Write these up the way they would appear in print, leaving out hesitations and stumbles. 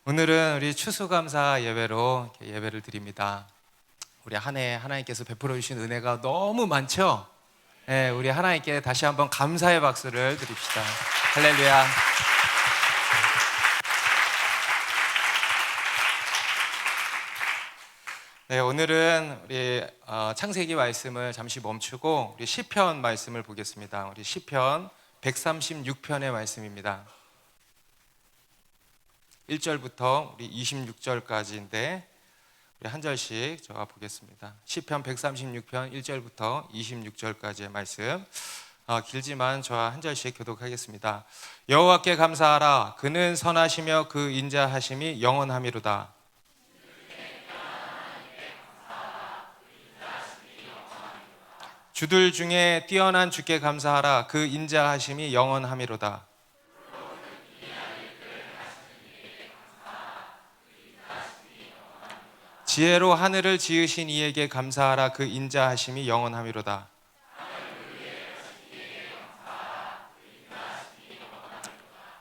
오늘은 우리 추수감사 예배로 예배를 드립니다. 우리 한 해 하나님께서 베풀어 주신 은혜가 너무 많죠? 네, 우리 하나님께 다시 한번 감사의 박수를 드립시다. 할렐루야. 네, 오늘은 우리 창세기 말씀을 잠시 멈추고 우리 시편 말씀을 보겠습니다. 우리 시편 136편의 말씀입니다. 1절부터 우리 26절까지인데 우리 한 절씩 제가 보겠습니다. 시편 136편 1절부터 26절까지의 말씀, 길지만 저와 한 절씩 교독하겠습니다. 여호와께 감사하라. 그는 선하시며 그 인자하심이 영원하미로다. 주들 중에 뛰어난 주께 감사하라. 그 인자하심이 영원하미로다. 지혜로 하늘을 지으신 이에게 감사하라. 그 인자하심이 영원하미로다.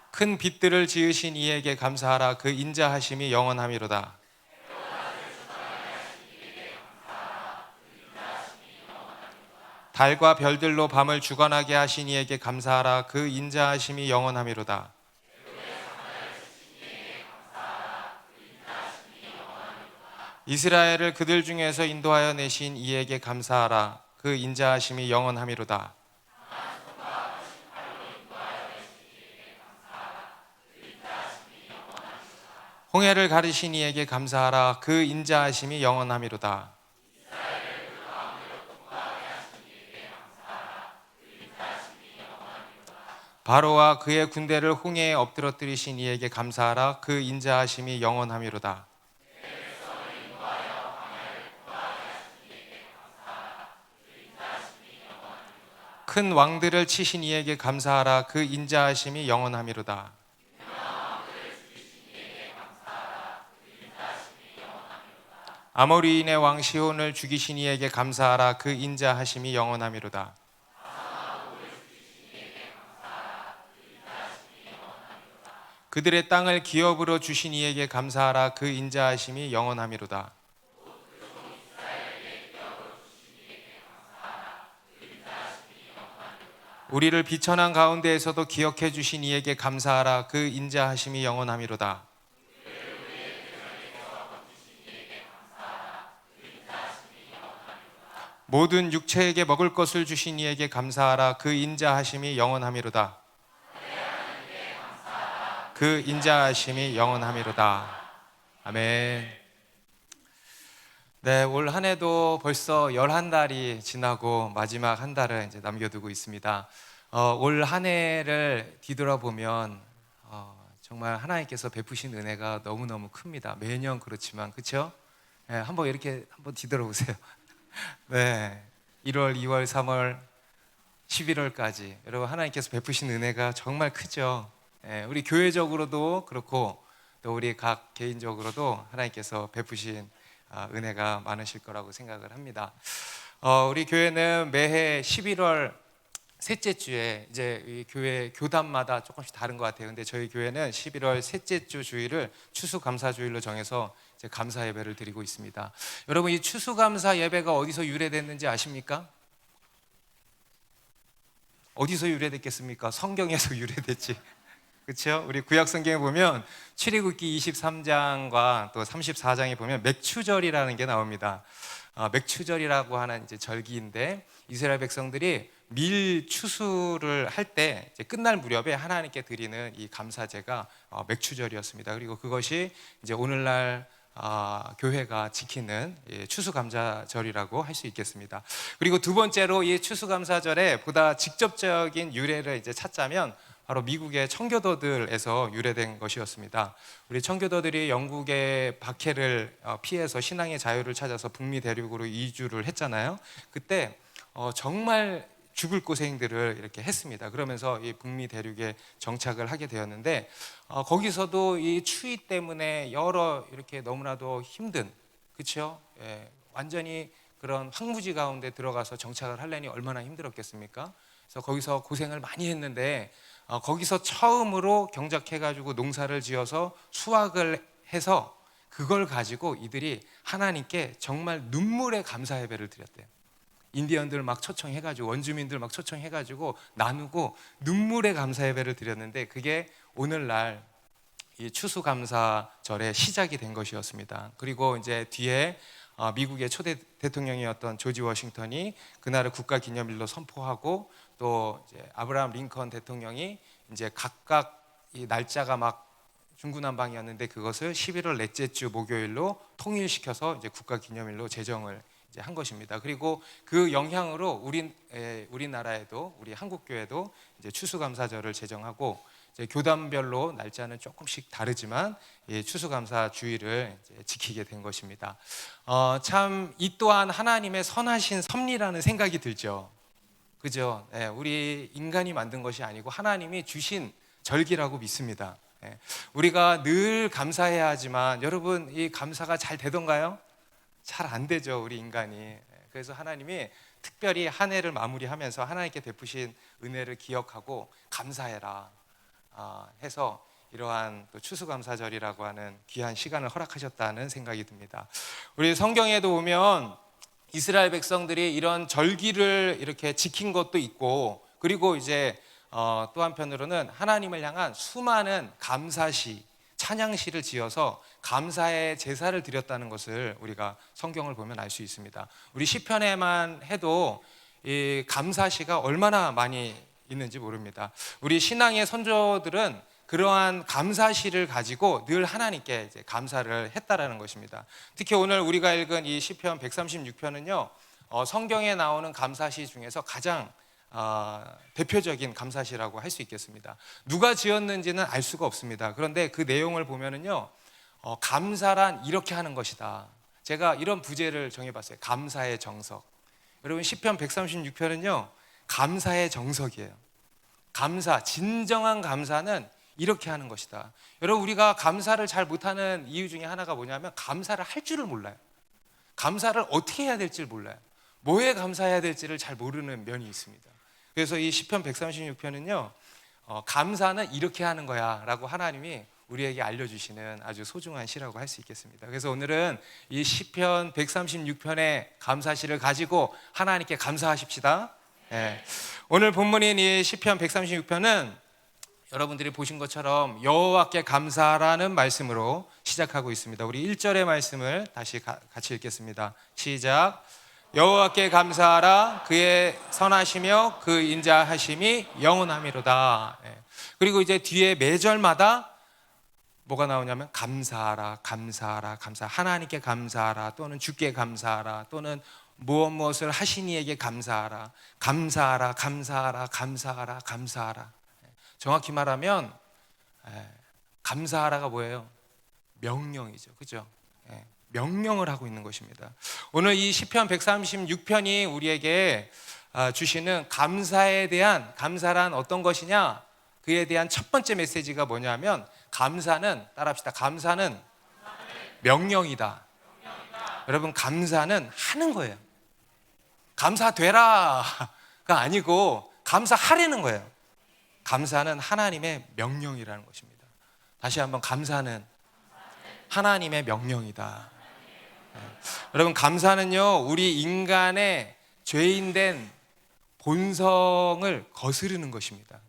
큰 빛들을 지으신 이에게 감사하라. 그 인자하심이 영원하미로다. 달과 별들로 밤을 주관하게 하신 이에게 감사하라. 그 인자하심이 영원하미로다. 이스라엘을 그들 중에서 인도하여 내신 이에게 감사하라. 그 인자하심이 영원하미로다. 홍해를 가르신 이에게 감사하라. 그 인자하심이 영원하미로다. 바로와 그의 군대를 홍해에 엎드러뜨리신 이에게 감사하라. 그 인자하심이 영원하미로다. 큰 왕들을 치신 이에게 감사하라. 그 인자하심이 영원하미로다. 아모리인의 왕 시혼을 죽이신 이에게 감사하라. 그 인자하심이 영원하미로다. 그들의 땅을 기업으로 주신 이에게 감사하라. 그 인자하심이 영원하미로다. 우리를 비천한 가운데에서도 기억해 주신 이에게 감사하라. 그 인자하심이 영원하미로다. 모든 육체에게 먹을 것을 주신 이에게 감사하라. 그 인자하심이 영원하미로다. 그 인자하심이 영원하미로다. 아멘. 네, 올 한 해도 벌써 11달이 지나고 마지막 한 달을 이제 남겨두고 있습니다. 올 한 해를 뒤돌아보면 정말 하나님께서 베푸신 은혜가 너무너무 큽니다. 매년 그렇지만, 그렇죠? 네, 한번 이렇게 한번 뒤돌아보세요. 네, 1월, 2월, 3월, 11월까지 여러분 하나님께서 베푸신 은혜가 정말 크죠. 우리 교회적으로도 그렇고 또 우리 각 개인적으로도 하나님께서 베푸신 은혜가 많으실 거라고 생각을 합니다. 우리 교회는 매해 11월 셋째 주에 이제 이 교회 교단마다 조금씩 다른 것 같아요. 근데 저희 교회는 11월 셋째 주 주일을 추수감사 주일로 정해서 이제 감사 예배를 드리고 있습니다. 여러분, 이 추수감사 예배가 어디서 유래됐는지 아십니까? 어디서 유래됐겠습니까? 성경에서 유래됐지. 그렇죠? 우리 구약 성경에 보면 출애굽기 23장과 또 34장에 보면 맥추절이라는 게 나옵니다. 맥추절이라고 하는 이제 절기인데 이스라엘 백성들이 밀 추수를 할 때 끝날 무렵에 하나님께 드리는 이 감사제가 맥추절이었습니다. 그리고 그것이 이제 오늘날 교회가 지키는 추수감사절이라고 할 수 있겠습니다. 그리고 두 번째로 이 추수감사절에 보다 직접적인 유래를 이제 찾자면 바로 미국의 청교도들에서 유래된 것이었습니다. 우리 청교도들이 영국의 박해를 피해서 신앙의 자유를 찾아서 북미 대륙으로 이주를 했잖아요. 그때 정말 죽을 고생들을 이렇게 했습니다. 그러면서 이 북미 대륙에 정착을 하게 되었는데 거기서도 이 추위 때문에 여러 이렇게 너무나도 힘든, 그렇죠? 완전히 그런 황무지 가운데 들어가서 정착을 하려니 얼마나 힘들었겠습니까? 그래서 거기서 고생을 많이 했는데 거기서 처음으로 경작해가지고 농사를 지어서 수확을 해서 그걸 가지고 이들이 하나님께 정말 눈물의 감사 예배를 드렸대요. 인디언들 막 초청해가지고 원주민들 막 초청해가지고 나누고 눈물의 감사 예배를 드렸는데 그게 오늘날 이 추수감사절의 시작이 된 것이었습니다. 그리고 이제 뒤에 미국의 초대 대통령이었던 조지 워싱턴이 그날을 국가기념일로 선포하고 또 이제 아브라함 링컨 대통령이 이제 각각 이 날짜가 막 중구난방이었는데 그것을 11월 넷째 주 목요일로 통일시켜서 이제 국가기념일로 제정을 이제 한 것입니다. 그리고 그 영향으로 우리나라에도 우리 한국교회도 이제 추수감사절을 제정하고 이제 교단별로 날짜는 조금씩 다르지만 추수감사 주일을 이제 지키게 된 것입니다. 참 이 또한 하나님의 선하신 섭리라는 생각이 들죠. 그죠? 우리 인간이 만든 것이 아니고 하나님이 주신 절기라고 믿습니다. 우리가 늘 감사해야 하지만 여러분 이 감사가 잘 되던가요? 잘 안 되죠, 우리 인간이. 그래서 하나님이 특별히 한 해를 마무리하면서 하나님께 베푸신 은혜를 기억하고 감사해라 해서 이러한 또 추수감사절이라고 하는 귀한 시간을 허락하셨다는 생각이 듭니다. 우리 성경에도 보면 이스라엘 백성들이 이런 절기를 이렇게 지킨 것도 있고 그리고 이제 또 한편으로는 하나님을 향한 수많은 감사시, 찬양시를 지어서 감사의 제사를 드렸다는 것을 우리가 성경을 보면 알 수 있습니다. 우리 시편에만 해도 이 감사시가 얼마나 많이 있는지 모릅니다. 우리 신앙의 선조들은 그러한 감사시를 가지고 늘 하나님께 이제 감사를 했다라는 것입니다. 특히 오늘 우리가 읽은 이 시편 136편은요, 성경에 나오는 감사시 중에서 가장 대표적인 감사시라고 할 수 있겠습니다. 누가 지었는지는 알 수가 없습니다. 그런데 그 내용을 보면은요, 감사란 이렇게 하는 것이다. 제가 이런 부제를 정해봤어요. 감사의 정석. 여러분 시편 136편은요, 감사의 정석이에요. 감사, 진정한 감사는 이렇게 하는 것이다. 여러분 우리가 감사를 잘 못하는 이유 중에 하나가 뭐냐면 감사를 할 줄을 몰라요. 감사를 어떻게 해야 될지를 몰라요. 뭐에 감사해야 될지를 잘 모르는 면이 있습니다. 그래서 이 시편 136편은요, 감사는 이렇게 하는 거야 라고 하나님이 우리에게 알려주시는 아주 소중한 시라고 할 수 있겠습니다. 그래서 오늘은 이 시편 136편의 감사시를 가지고 하나님께 감사하십시다. 오늘 본문인 이 시편 136편은 여러분들이 보신 것처럼 여호와께 감사라는 말씀으로 시작하고 있습니다. 우리 1절의 말씀을 다시 같이 읽겠습니다. 시작. 여호와께 감사하라. 그의 선하시며 그 인자하심이 영원하미로다. 그리고 이제 뒤에 매절마다 뭐가 나오냐면 감사하라, 감사하라, 감사. 하나님께 감사하라, 또는 주께 감사하라, 또는 무엇을 하신 이에게 감사하라, 감사하라, 감사하라, 감사하라, 감사하라. 정확히 말하면 감사하라가 뭐예요? 명령이죠. 그죠? 명령을 하고 있는 것입니다. 오늘 이 시편 136편이 우리에게 주시는 감사에 대한, 감사란 어떤 것이냐, 그에 대한 첫 번째 메시지가 뭐냐면 감사는, 따라합시다, 감사는 명령이다. 여러분 감사는 하는 거예요. 감사되라가 아니고 감사하라는 거예요. 감사는 하나님의 명령이라는 것입니다. 다시 한번, 감사는 하나님의 명령이다. 여러분 감사는요, 우리 인간의 죄인된 본성을 거스르는 것입니다.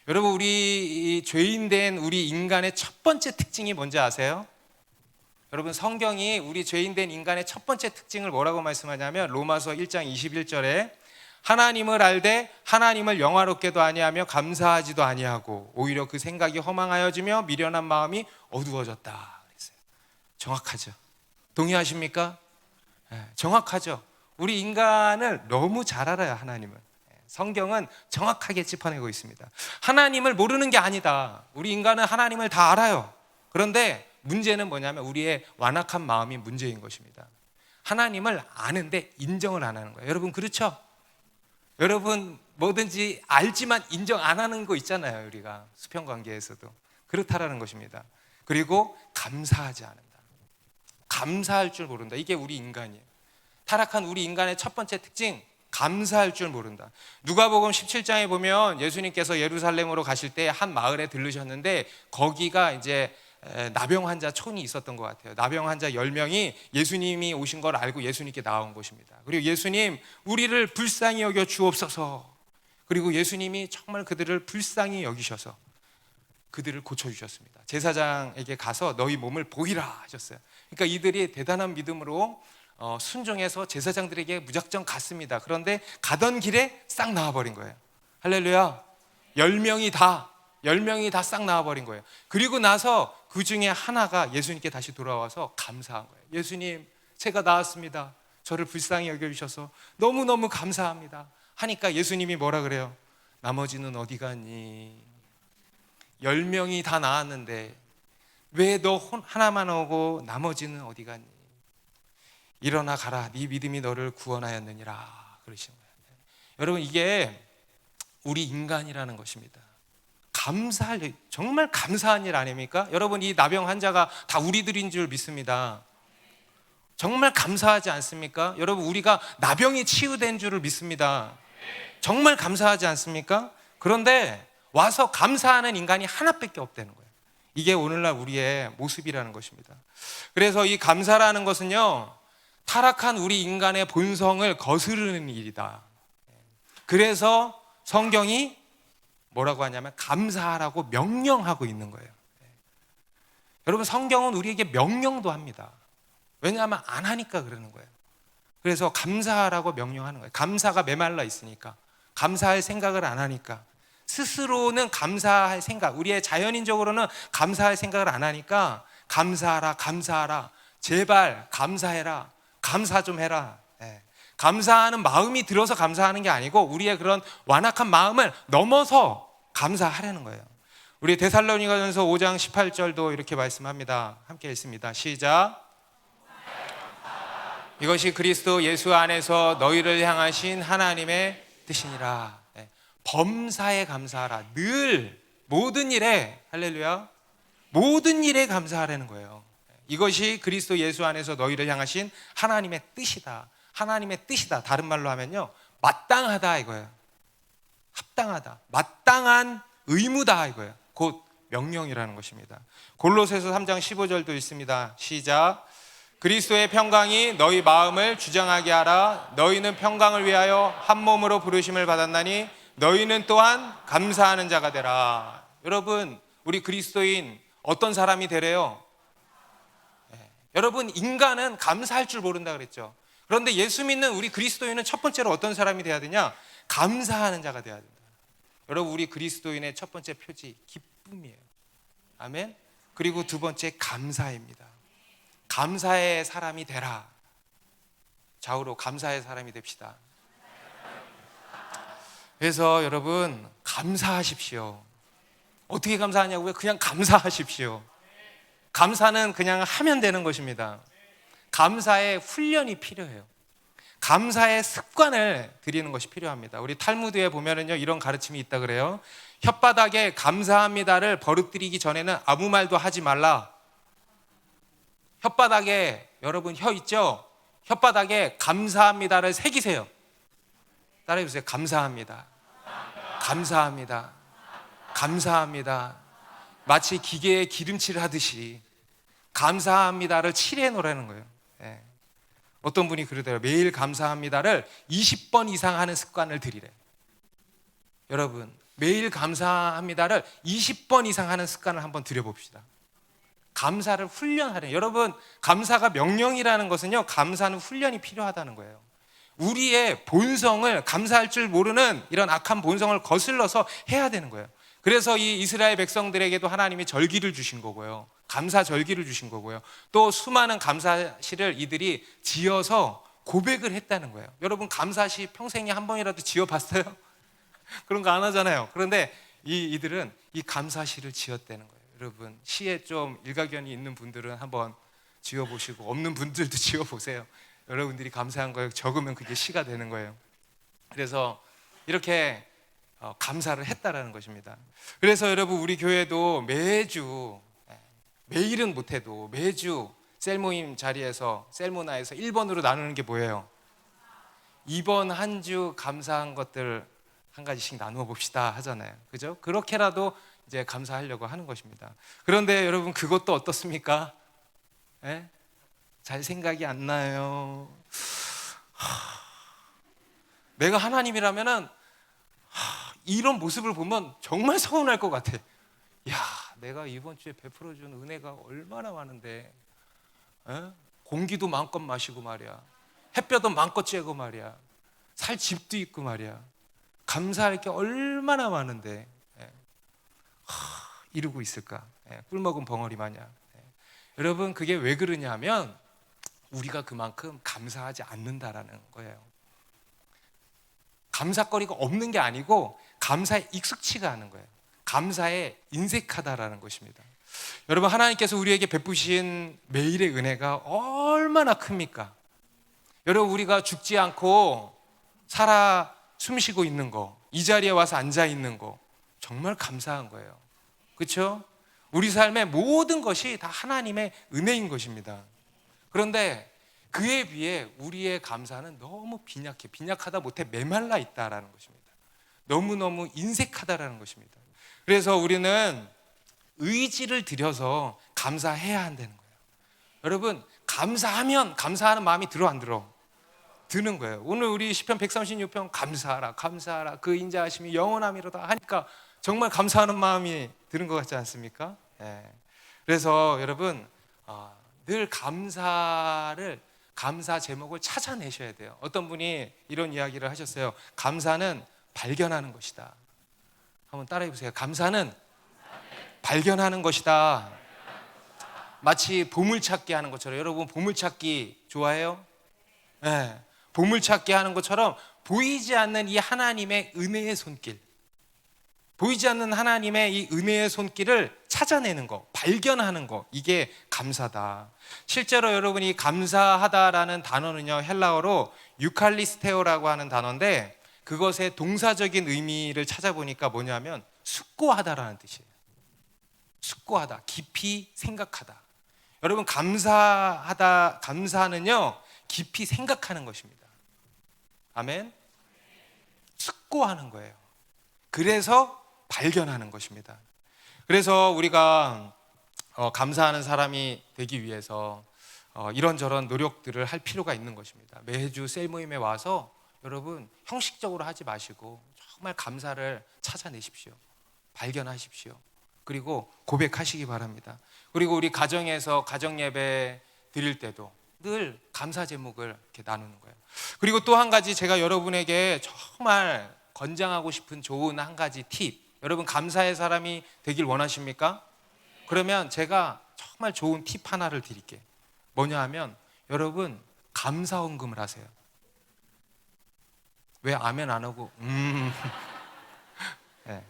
여러분 우리 죄인된 우리 인간의 첫 번째 특징이 뭔지 아세요? 여러분 성경이 우리 죄인된 인간의 첫 번째 특징을 뭐라고 말씀하냐면 로마서 1장 21절에 하나님을 알되 하나님을 영화롭게도 아니하며 감사하지도 아니하고 오히려 그 생각이 허망하여지며 미련한 마음이 어두워졌다 그랬어요. 정확하죠? 동의하십니까? 정확하죠? 우리 인간을 너무 잘 알아요. 하나님을. 성경은 정확하게 짚어내고 있습니다. 하나님을 모르는 게 아니다. 우리 인간은 하나님을 다 알아요. 그런데 문제는 뭐냐면 우리의 완악한 마음이 문제인 것입니다. 하나님을 아는데 인정을 안 하는 거예요. 여러분 그렇죠? 여러분 뭐든지 알지만 인정 안 하는 거 있잖아요. 우리가 수평관계에서도 그렇다라는 것입니다. 그리고 감사하지 않는다. 감사할 줄 모른다. 이게 우리 인간이에요. 타락한 우리 인간의 첫 번째 특징, 감사할 줄 모른다. 누가복음 17장에 보면 예수님께서 예루살렘으로 가실 때 한 마을에 들르셨는데 거기가 이제 나병 환자 촌이 있었던 것 같아요. 나병 환자 10명이 예수님이 오신 걸 알고 예수님께 나온 곳입니다. 그리고 예수님, 우리를 불쌍히 여겨 주옵소서. 그리고 예수님이 정말 그들을 불쌍히 여기셔서 그들을 고쳐주셨습니다. 제사장에게 가서 너희 몸을 보이라 하셨어요. 그러니까 이들이 대단한 믿음으로 순종해서 제사장들에게 무작정 갔습니다. 그런데 가던 길에 싹 나와버린 거예요. 할렐루야. 10명이 다 싹 나와버린 거예요. 그리고 나서 그 중에 하나가 예수님께 다시 돌아와서 감사한 거예요. 예수님, 제가 나았습니다. 저를 불쌍히 여겨주셔서 너무너무 감사합니다 하니까 예수님이 뭐라 그래요? 나머지는 어디 갔니? 10명이 다 나았는데 왜 너 하나만 오고 나머지는 어디 갔니? 일어나 가라, 네 믿음이 너를 구원하였느니라 그러신 거예요. 여러분, 이게 우리 인간이라는 것입니다. 감사할 일, 정말 감사한 일 아닙니까? 여러분, 이 나병 환자가 다 우리들인 줄 믿습니다. 정말 감사하지 않습니까? 여러분, 우리가 나병이 치유된 줄을 믿습니다. 정말 감사하지 않습니까? 그런데 와서 감사하는 인간이 하나밖에 없다는 거예요. 이게 오늘날 우리의 모습이라는 것입니다. 그래서 이 감사라는 것은요, 타락한 우리 인간의 본성을 거스르는 일이다. 그래서 성경이 뭐라고 하냐면 감사하라고 명령하고 있는 거예요. 여러분, 성경은 우리에게 명령도 합니다. 왜냐하면 안 하니까 그러는 거예요. 그래서 감사하라고 명령하는 거예요. 감사가 메말라 있으니까, 감사할 생각을 안 하니까, 스스로는 감사할 생각, 우리의 자연인적으로는 감사할 생각을 안 하니까 감사하라, 감사하라, 제발 감사해라, 감사 좀 해라. 감사하는 마음이 들어서 감사하는 게 아니고 우리의 그런 완악한 마음을 넘어서 감사하려는 거예요. 우리 데살로니가전서 5장 18절도 이렇게 말씀합니다. 함께 읽습니다. 시작. 이것이 그리스도 예수 안에서 너희를 향하신 하나님의 뜻이니라. 범사에 감사하라. 늘 모든 일에, 할렐루야, 모든 일에 감사하라는 거예요. 이것이 그리스도 예수 안에서 너희를 향하신 하나님의 뜻이다. 하나님의 뜻이다. 다른 말로 하면요, 마땅하다 이거예요. 합당하다, 마땅한 의무다 이거예요. 곧 명령이라는 것입니다. 골로새서 3장 15절도 있습니다. 시작. 그리스도의 평강이 너희 마음을 주장하게 하라. 너희는 평강을 위하여 한 몸으로 부르심을 받았나니 너희는 또한 감사하는 자가 되라. 여러분, 우리 그리스도인 어떤 사람이 되래요? 여러분, 인간은 감사할 줄 모른다 그랬죠. 그런데 예수 믿는 우리 그리스도인은 첫 번째로 어떤 사람이 돼야 되냐? 감사하는 자가 돼야 된다. 여러분, 우리 그리스도인의 첫 번째 표지 기쁨이에요. 아멘. 그리고 두 번째 감사입니다. 감사의 사람이 되라. 좌우로 감사의 사람이 됩시다. 그래서 여러분, 감사하십시오. 어떻게 감사하냐고요? 그냥 감사하십시오. 감사는 그냥 하면 되는 것입니다. 감사의 훈련이 필요해요. 감사의 습관을 들이는 것이 필요합니다. 우리 탈무드에 보면은요, 이런 가르침이 있다 그래요. 혓바닥에 감사합니다를 버릇들이기 전에는 아무 말도 하지 말라. 혓바닥에, 여러분 혀 있죠? 혓바닥에 감사합니다를 새기세요. 따라해 보세요. 감사합니다. 감사합니다. 감사합니다. 마치 기계에 기름칠을 하듯이 감사합니다를 칠해 놓으라는 거예요. 어떤 분이 그러더라고요. 매일 감사합니다를 20번 이상 하는 습관을 들이래. 여러분, 매일 감사합니다를 20번 이상 하는 습관을 한번 들여봅시다. 감사를 훈련하래. 여러분, 감사가 명령이라는 것은요, 감사는 훈련이 필요하다는 거예요. 우리의 본성을, 감사할 줄 모르는 이런 악한 본성을 거슬러서 해야 되는 거예요. 그래서 이 이스라엘 백성들에게도 하나님이 절기를 주신 거고요, 감사 절기를 주신 거고요, 또 수많은 감사시를 이들이 지어서 고백을 했다는 거예요. 여러분, 감사시 평생에 한 번이라도 지어봤어요? 그런 거 안 하잖아요. 그런데 이들은 이 감사시를 지었다는 거예요. 여러분, 시에 좀 일가견이 있는 분들은 한번 지어보시고, 없는 분들도 지어보세요. 여러분들이 감사한 거에 적으면 그게 시가 되는 거예요. 그래서 이렇게 감사를 했다라는 것입니다. 그래서 여러분, 우리 교회도 매주, 매일은 못해도 매주 셀모임 자리에서, 셀모나에서 1번으로 나누는 게 뭐예요? 이번 한 주 감사한 것들 한 가지씩 나누어 봅시다 하잖아요. 그죠? 그렇게라도 이제 감사하려고 하는 것입니다. 그런데 여러분, 그것도 어떻습니까? 예? 잘 생각이 안 나요. 내가 하나님이라면은 이런 모습을 보면 정말 서운할 것 같아. 야, 내가 이번 주에 베풀어준 은혜가 얼마나 많은데, 에? 공기도 마음껏 마시고 말이야, 햇볕도 마음껏 쬐고 말이야, 살 집도 있고 말이야, 감사할 게 얼마나 많은데 이러고 있을까? 꿀먹은 벙어리 마냥. 여러분, 그게 왜 그러냐면 우리가 그만큼 감사하지 않는다라는 거예요. 감사거리가 없는 게 아니고 감사에 익숙치가 않은 거예요. 감사에 인색하다라는 것입니다. 여러분, 하나님께서 우리에게 베푸신 매일의 은혜가 얼마나 큽니까? 여러분, 우리가 죽지 않고 살아 숨쉬고 있는 거, 이 자리에 와서 앉아 있는 거 정말 감사한 거예요. 그렇죠? 우리 삶의 모든 것이 다 하나님의 은혜인 것입니다. 그런데 그에 비해 우리의 감사는 너무 빈약하다 못해 메말라 있다라는 것입니다. 너무너무 인색하다라는 것입니다. 그래서 우리는 의지를 들여서 감사해야 한다는 거예요. 여러분, 감사하면 감사하는 마음이 들어 안 들어? 드는 거예요. 오늘 우리 시편 136편 감사하라 감사하라 그 인자하심이 영원함이로다 하니까 정말 감사하는 마음이 드는 것 같지 않습니까? 그래서 여러분, 늘 감사 제목을 찾아내셔야 돼요. 어떤 분이 이런 이야기를 하셨어요. 감사는 발견하는 것이다. 한번 따라해 보세요. 감사는 발견하는 것이다. 마치 보물찾기 하는 것처럼. 여러분, 보물찾기 좋아해요? 네. 보물찾기 하는 것처럼 보이지 않는 이 하나님의 은혜의 손길, 보이지 않는 하나님의 이 은혜의 손길을 찾아내는 거, 발견하는 거, 이게 감사다. 실제로 여러분이 감사하다라는 단어는요, 헬라어로 유칼리스테오라고 하는 단어인데 그것의 동사적인 의미를 찾아보니까 뭐냐면 숙고하다라는 뜻이에요. 숙고하다, 깊이 생각하다. 여러분, 감사는요 깊이 생각하는 것입니다. 아멘. 숙고하는 거예요. 그래서 발견하는 것입니다. 그래서 우리가 감사하는 사람이 되기 위해서 이런저런 노력들을 할 필요가 있는 것입니다. 매주 셀 모임에 와서 여러분 형식적으로 하지 마시고 정말 감사를 찾아내십시오. 발견하십시오. 그리고 고백하시기 바랍니다. 그리고 우리 가정에서 가정 예배 드릴 때도 늘 감사 제목을 이렇게 나누는 거예요. 그리고 또 한 가지 제가 여러분에게 정말 권장하고 싶은 좋은 한 가지 팁. 여러분, 감사의 사람이 되길 원하십니까? 그러면 제가 정말 좋은 팁 하나를 드릴게요. 뭐냐 하면 여러분, 감사 헌금을 하세요. 왜 아멘 안 하고 네.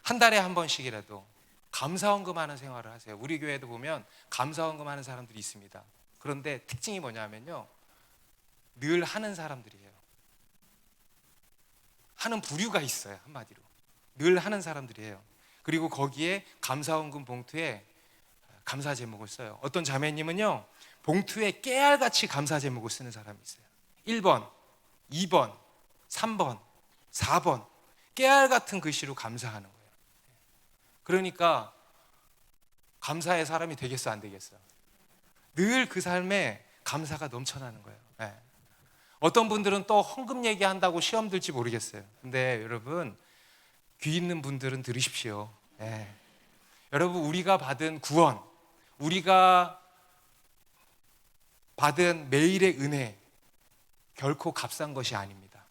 한 달에 한 번씩이라도 감사 헌금하는 생활을 하세요. 우리 교회도 보면 감사 헌금하는 사람들이 있습니다. 그런데 특징이 뭐냐면요, 늘 하는 사람들이에요. 하는 부류가 있어요. 한마디로 늘 하는 사람들이에요. 그리고 거기에 감사 헌금 봉투에 감사 제목을 써요. 어떤 자매님은요, 봉투에 깨알같이 감사 제목을 쓰는 사람이 있어요. 1번, 2번, 3번, 4번 깨알 같은 글씨로 감사하는 거예요. 그러니까 감사의 사람이 되겠어, 안 되겠어? 늘 그 삶에 감사가 넘쳐나는 거예요. 어떤 분들은 또 헌금 얘기한다고 시험 들지 모르겠어요. 근데 여러분, 귀 있는 분들은 들으십시오. 여러분, 우리가 받은 구원, 우리가 받은 매일의 은혜 결코 값싼 것이 아닙니다.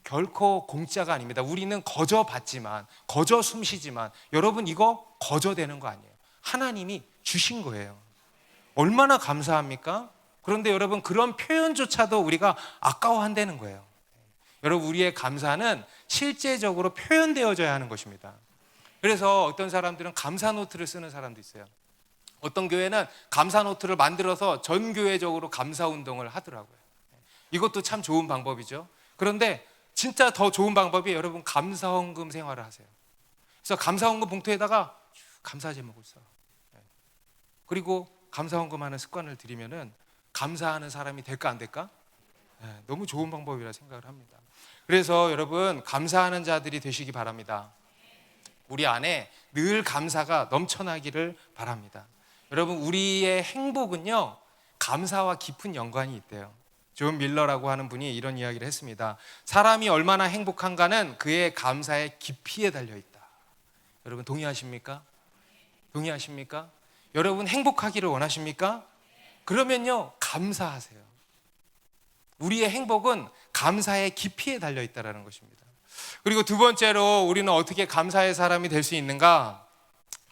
결코 공짜가 아닙니다. 우리는 거저 받지만, 거저 숨쉬지만, 여러분, 이거 거저 되는 거 아니에요. 하나님이 주신 거예요. 얼마나 감사합니까? 그런데 여러분, 그런 표현조차도 우리가 아까워한다는 거예요. 여러분, 우리의 감사는 실제적으로 표현되어져야 하는 것입니다. 그래서 어떤 사람들은 감사 노트를 쓰는 사람도 있어요. 어떤 교회는 감사 노트를 만들어서 전 교회적으로 감사 운동을 하더라고요. 이것도 참 좋은 방법이죠. 그런데 진짜 더 좋은 방법이 여러분, 감사 헌금 생활을 하세요. 그래서 감사 헌금 봉투에다가 감사 제목을 써요. 그리고 감사 헌금하는 습관을 들이면은 감사하는 사람이 될까 안 될까? 너무 좋은 방법이라 생각을 합니다. 그래서 여러분 감사하는 자들이 되시기 바랍니다. 우리 안에 늘 감사가 넘쳐나기를 바랍니다. 여러분 우리의 행복은요 감사와 깊은 연관이 있대요. 존 밀러라고 하는 분이 이런 이야기를 했습니다. 사람이 얼마나 행복한가는 그의 감사의 깊이에 달려있다. 여러분 동의하십니까? 동의하십니까? 여러분 행복하기를 원하십니까? 그러면요 감사하세요. 우리의 행복은 감사의 깊이에 달려있다는 것입니다. 그리고 두 번째로 우리는 어떻게 감사의 사람이 될 수 있는가?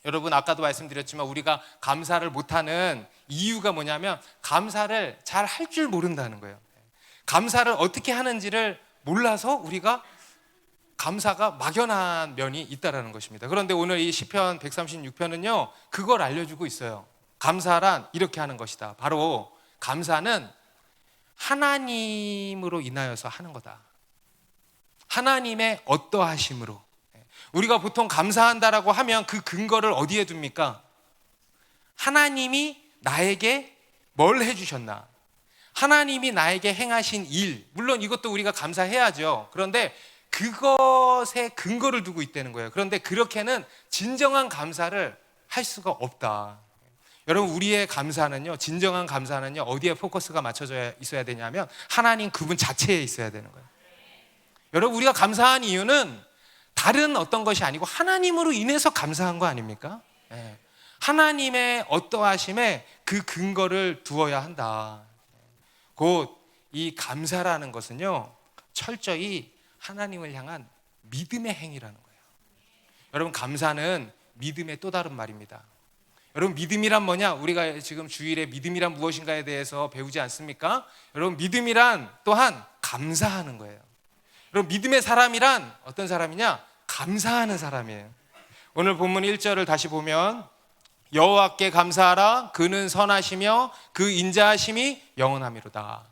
여러분 아까도 말씀드렸지만 우리가 감사를 못하는 이유가 뭐냐면 감사를 잘 할 줄 모른다는 거예요. 감사를 어떻게 하는지를 몰라서 우리가 감사가 막연한 면이 있다는 것입니다. 그런데 오늘 이 시편 136편은요 그걸 알려주고 있어요. 감사란 이렇게 하는 것이다. 바로 감사는 하나님으로 인하여서 하는 거다. 하나님의 어떠하심으로. 우리가 보통 감사한다라고 하면 그 근거를 어디에 둡니까? 하나님이 나에게 뭘 해주셨나? 하나님이 나에게 행하신 일, 물론 이것도 우리가 감사해야죠. 그런데 그것에 근거를 두고 있다는 거예요. 그런데 그렇게는 진정한 감사를 할 수가 없다. 여러분 우리의 감사는요, 진정한 감사는요 어디에 포커스가 맞춰져 있어야 되냐면 하나님 그분 자체에 있어야 되는 거예요. 여러분 우리가 감사한 이유는 다른 어떤 것이 아니고 하나님으로 인해서 감사한 거 아닙니까? 하나님의 어떠하심에 그 근거를 두어야 한다. 곧 이 감사라는 것은요 철저히 하나님을 향한 믿음의 행위라는 거예요. 여러분 감사는 믿음의 또 다른 말입니다. 여러분 믿음이란 뭐냐? 우리가 지금 주일에 믿음이란 무엇인가에 대해서 배우지 않습니까? 여러분 믿음이란 또한 감사하는 거예요. 여러분 믿음의 사람이란 어떤 사람이냐? 감사하는 사람이에요. 오늘 본문 1절을 다시 보면 여호와께 감사하라 그는 선하시며 그 인자하심이 영원하미로다.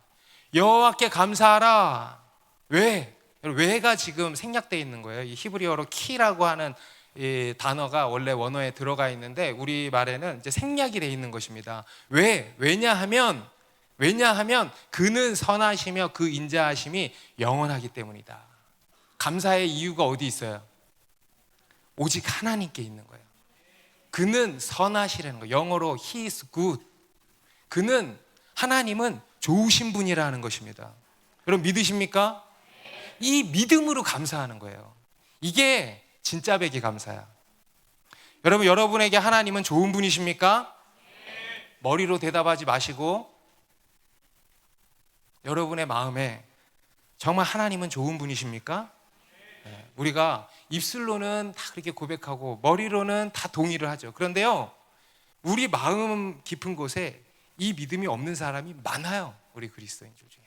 여호와께 감사하라. 왜? 왜가 지금 생략되어 있는 거예요. 이 히브리어로 키라고 하는 이 단어가 원래 원어에 들어가 있는데 우리 말에는 이제 생략이 되어 있는 것입니다. 왜? 왜냐하면 그는 선하시며 그 인자하심이 영원하기 때문이다. 감사의 이유가 어디 있어요? 오직 하나님께 있는 거예요. 그는 선하시라는 거예요. 영어로 He is good. 그는 하나님은 좋으신 분이라는 것입니다. 여러분 믿으십니까? 이 믿음으로 감사하는 거예요. 이게 진짜 배기 감사야. 여러분 여러분에게 하나님은 좋은 분이십니까? 머리로 대답하지 마시고 여러분의 마음에 정말 하나님은 좋은 분이십니까? 우리가 입술로는 다 그렇게 고백하고 머리로는 다 동의를 하죠. 그런데요 우리 마음 깊은 곳에 이 믿음이 없는 사람이 많아요. 우리 그리스도인들 중에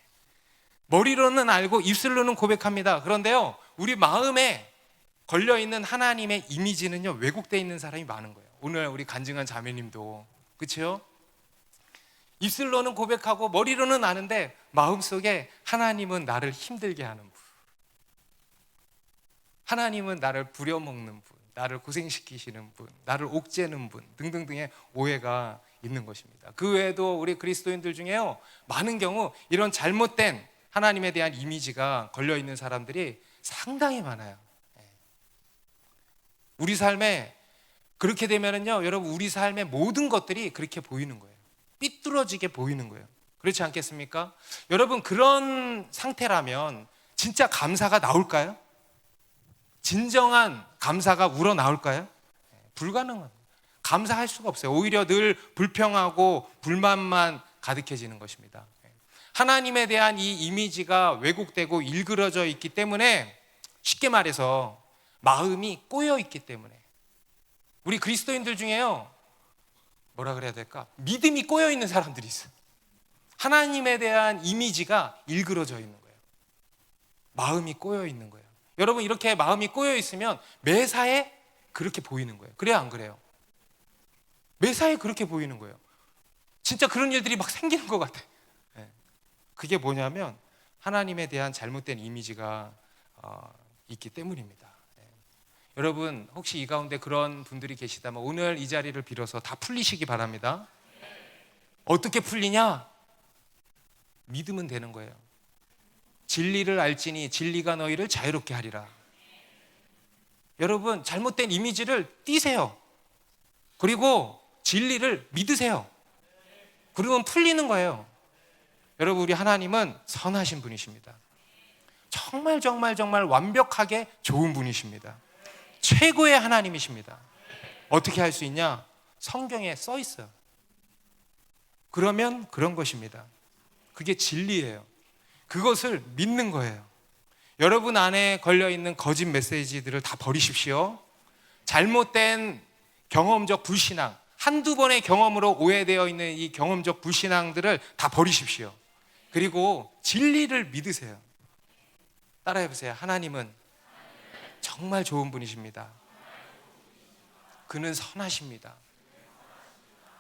머리로는 알고 입술로는 고백합니다. 그런데요 우리 마음에 걸려있는 하나님의 이미지는요 왜곡되어 있는 사람이 많은 거예요. 오늘 우리 간증한 자매님도 그렇죠? 입술로는 고백하고 머리로는 아는데 마음속에 하나님은 나를 힘들게 하는 분, 하나님은 나를 부려먹는 분, 나를 고생시키시는 분, 나를 옥죄는 분 등등등의 오해가 있는 것입니다. 그 외에도 우리 그리스도인들 중에요 많은 경우 이런 잘못된 하나님에 대한 이미지가 걸려있는 사람들이 상당히 많아요. 우리 삶에 그렇게 되면은요 여러분 우리 삶의 모든 것들이 그렇게 보이는 거예요. 삐뚤어지게 보이는 거예요. 그렇지 않겠습니까? 여러분 그런 상태라면 진짜 감사가 나올까요? 진정한 감사가 우러나올까요? 불가능합니다. 감사할 수가 없어요. 오히려 늘 불평하고 불만만 가득해지는 것입니다. 하나님에 대한 이 이미지가 왜곡되고 일그러져 있기 때문에 쉽게 말해서 마음이 꼬여 있기 때문에 우리 그리스도인들 중에요 뭐라 그래야 될까? 믿음이 꼬여 있는 사람들이 있어요. 하나님에 대한 이미지가 일그러져 있는 거예요. 마음이 꼬여 있는 거예요. 여러분 이렇게 마음이 꼬여 있으면 매사에 그렇게 보이는 거예요. 그래요 안 그래요? 매사에 그렇게 보이는 거예요. 진짜 그런 일들이 막 생기는 것 같아요. 그게 뭐냐면 하나님에 대한 잘못된 이미지가 있기 때문입니다. 여러분 혹시 이 가운데 그런 분들이 계시다면 오늘 이 자리를 빌어서 다 풀리시기 바랍니다. 어떻게 풀리냐? 믿으면 되는 거예요. 진리를 알지니 진리가 너희를 자유롭게 하리라. 여러분, 잘못된 이미지를 띄세요. 그리고 진리를 믿으세요. 그러면 풀리는 거예요. 여러분, 우리 하나님은 선하신 분이십니다. 정말 정말 정말 완벽하게 좋은 분이십니다. 최고의 하나님이십니다. 어떻게 할 수 있냐? 성경에 써 있어요. 그러면 그런 것입니다. 그게 진리예요. 그것을 믿는 거예요. 여러분 안에 걸려있는 거짓 메시지들을 다 버리십시오. 잘못된 경험적 불신앙, 한두 번의 경험으로 오해되어 있는 이 경험적 불신앙들을 다 버리십시오. 그리고 진리를 믿으세요. 따라해보세요. 하나님은 정말 좋은 분이십니다. 그는 선하십니다.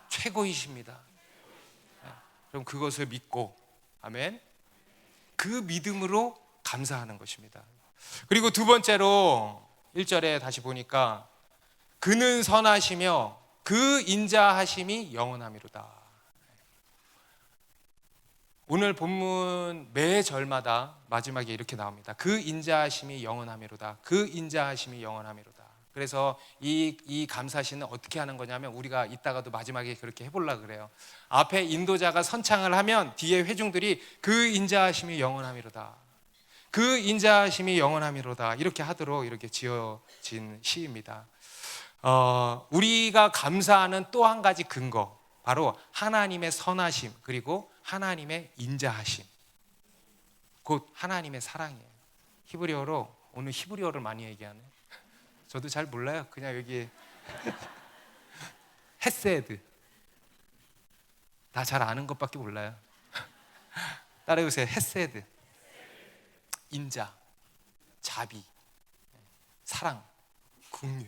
최고이십니다. 그럼 그것을 믿고, 아멘, 그 믿음으로 감사하는 것입니다. 그리고 두 번째로 1절에 다시 보니까 그는 선하시며 그 인자하심이 영원하미로다. 오늘 본문 매 절마다 마지막에 이렇게 나옵니다. 그 인자하심이 영원하미로다. 그 인자하심이 영원하미로다. 그래서 이 감사시는 어떻게 하는 거냐면, 우리가 이따가도 마지막에 그렇게 해보려고 그래요. 앞에 인도자가 선창을 하면 뒤에 회중들이 그 인자하심이 영원하미로다, 그 인자하심이 영원하미로다, 이렇게 하도록 이렇게 지어진 시입니다. 우리가 감사하는 또 한 가지 근거, 바로 하나님의 선하심, 그리고 하나님의 인자하심, 곧 하나님의 사랑이에요. 히브리어로, 오늘 히브리어를 많이 얘기하네. 저도 잘 몰라요. 그냥 여기 헤세드, 다 잘 아는 것밖에 몰라요. 따라해보세요. 헤세드, 인자, 자비, 사랑, 긍휼.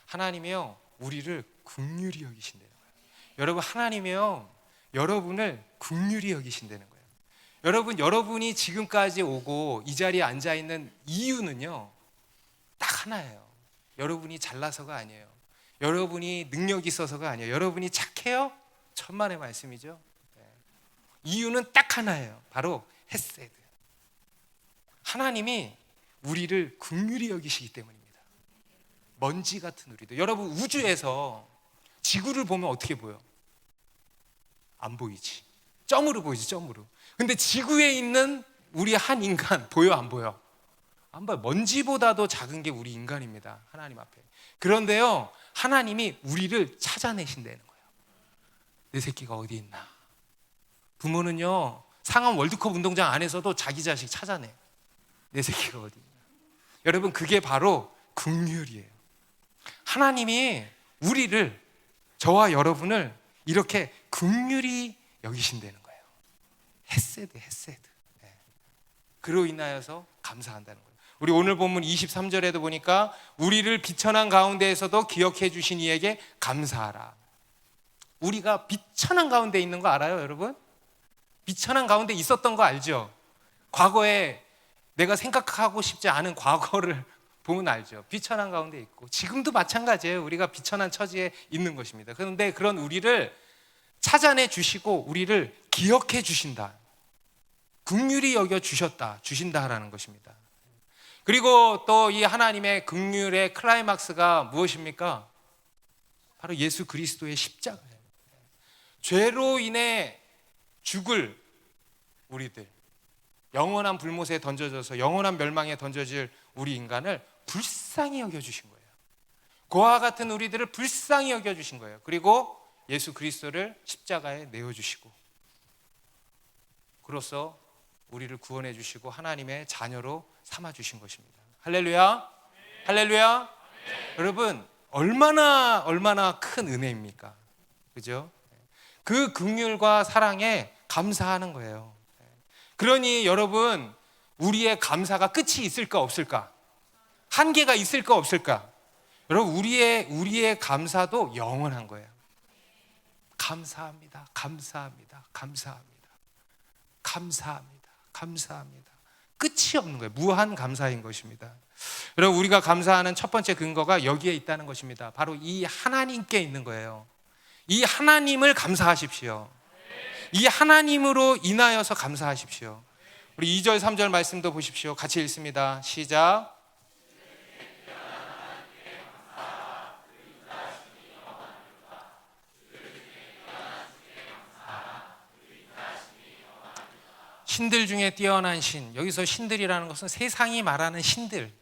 하나님이요, 우리를 긍휼히 여기신다는 거예요. 여러분, 하나님이요, 여러분을 긍휼히 여기신다는 거예요. 여러분, 여러분이 지금까지 오고 이 자리에 앉아 있는 이유는요, 딱 하나예요. 여러분이 잘나서가 아니에요. 여러분이 능력이 있어서가 아니에요. 여러분이 착해요? 천만의 말씀이죠. 이유는 딱 하나예요. 바로 헤세드. 하나님이 우리를 긍휼히 여기시기 때문입니다. 먼지 같은 우리도. 여러분, 우주에서 지구를 보면 어떻게 보여? 안 보이지. 점으로 보이지, 점으로. 근데 지구에 있는 우리 한 인간 보여, 안 보여? 안 봐요. 먼지보다도 작은 게 우리 인간입니다. 하나님 앞에. 그런데요, 하나님이 우리를 찾아내신다는 거예요. 내 새끼가 어디 있나? 부모는요, 상암 월드컵 운동장 안에서도 자기 자식 찾아내. 내 새끼가 어디 있나? 여러분, 그게 바로 긍휼이에요. 하나님이 우리를, 저와 여러분을 이렇게 긍휼히 여기신다는 거예요. 헤세드, 헤세드. 그로 인하여서 감사한다는 거예요. 우리 오늘 본문 23절에도 보니까 우리를 비천한 가운데에서도 기억해 주신 이에게 감사하라. 우리가 비천한 가운데 있는 거 알아요, 여러분? 비천한 가운데 있었던 거 알죠? 과거에 내가 생각하고 싶지 않은 과거를 보면 알죠. 비천한 가운데 있고, 지금도 마찬가지예요. 우리가 비천한 처지에 있는 것입니다. 그런데 그런 우리를 찾아내 주시고 우리를 기억해 주신다, 긍휼히 여겨 주셨다, 주신다라는 것입니다. 그리고 또 이 하나님의 긍휼의 클라이막스가 무엇입니까? 바로 예수 그리스도의 십자가예요. 죄로 인해 죽을 우리들, 영원한 불못에 던져져서 영원한 멸망에 던져질 우리 인간을 불쌍히 여겨주신 거예요. 그와 같은 우리들을 불쌍히 여겨주신 거예요. 그리고 예수 그리스도를 십자가에 내어주시고, 그로써 우리를 구원해 주시고 하나님의 자녀로 삼아주신 것입니다. 할렐루야, 할렐루야. 여러분, 얼마나 큰 은혜입니까? 그죠? 그 긍휼과 사랑에 감사하는 거예요. 그러니 여러분, 우리의 감사가 끝이 있을까 없을까? 한계가 있을까 없을까? 여러분, 우리의 감사도 영원한 거예요. 감사합니다, 감사합니다, 감사합니다, 감사합니다, 감사합니다. 끝이 없는 거예요. 무한 감사인 것입니다. 여러분, 우리가 감사하는 첫 번째 근거가 여기에 있다는 것입니다. 바로 이 하나님께 있는 거예요. 이 하나님을 감사하십시오. 이 하나님으로 인하여서 감사하십시오. 우리 2절 3절 말씀도 보십시오. 같이 읽습니다. 시작. 신들 중에 뛰어난 신. 여기서 신들이라는 것은 세상이 말하는 신들,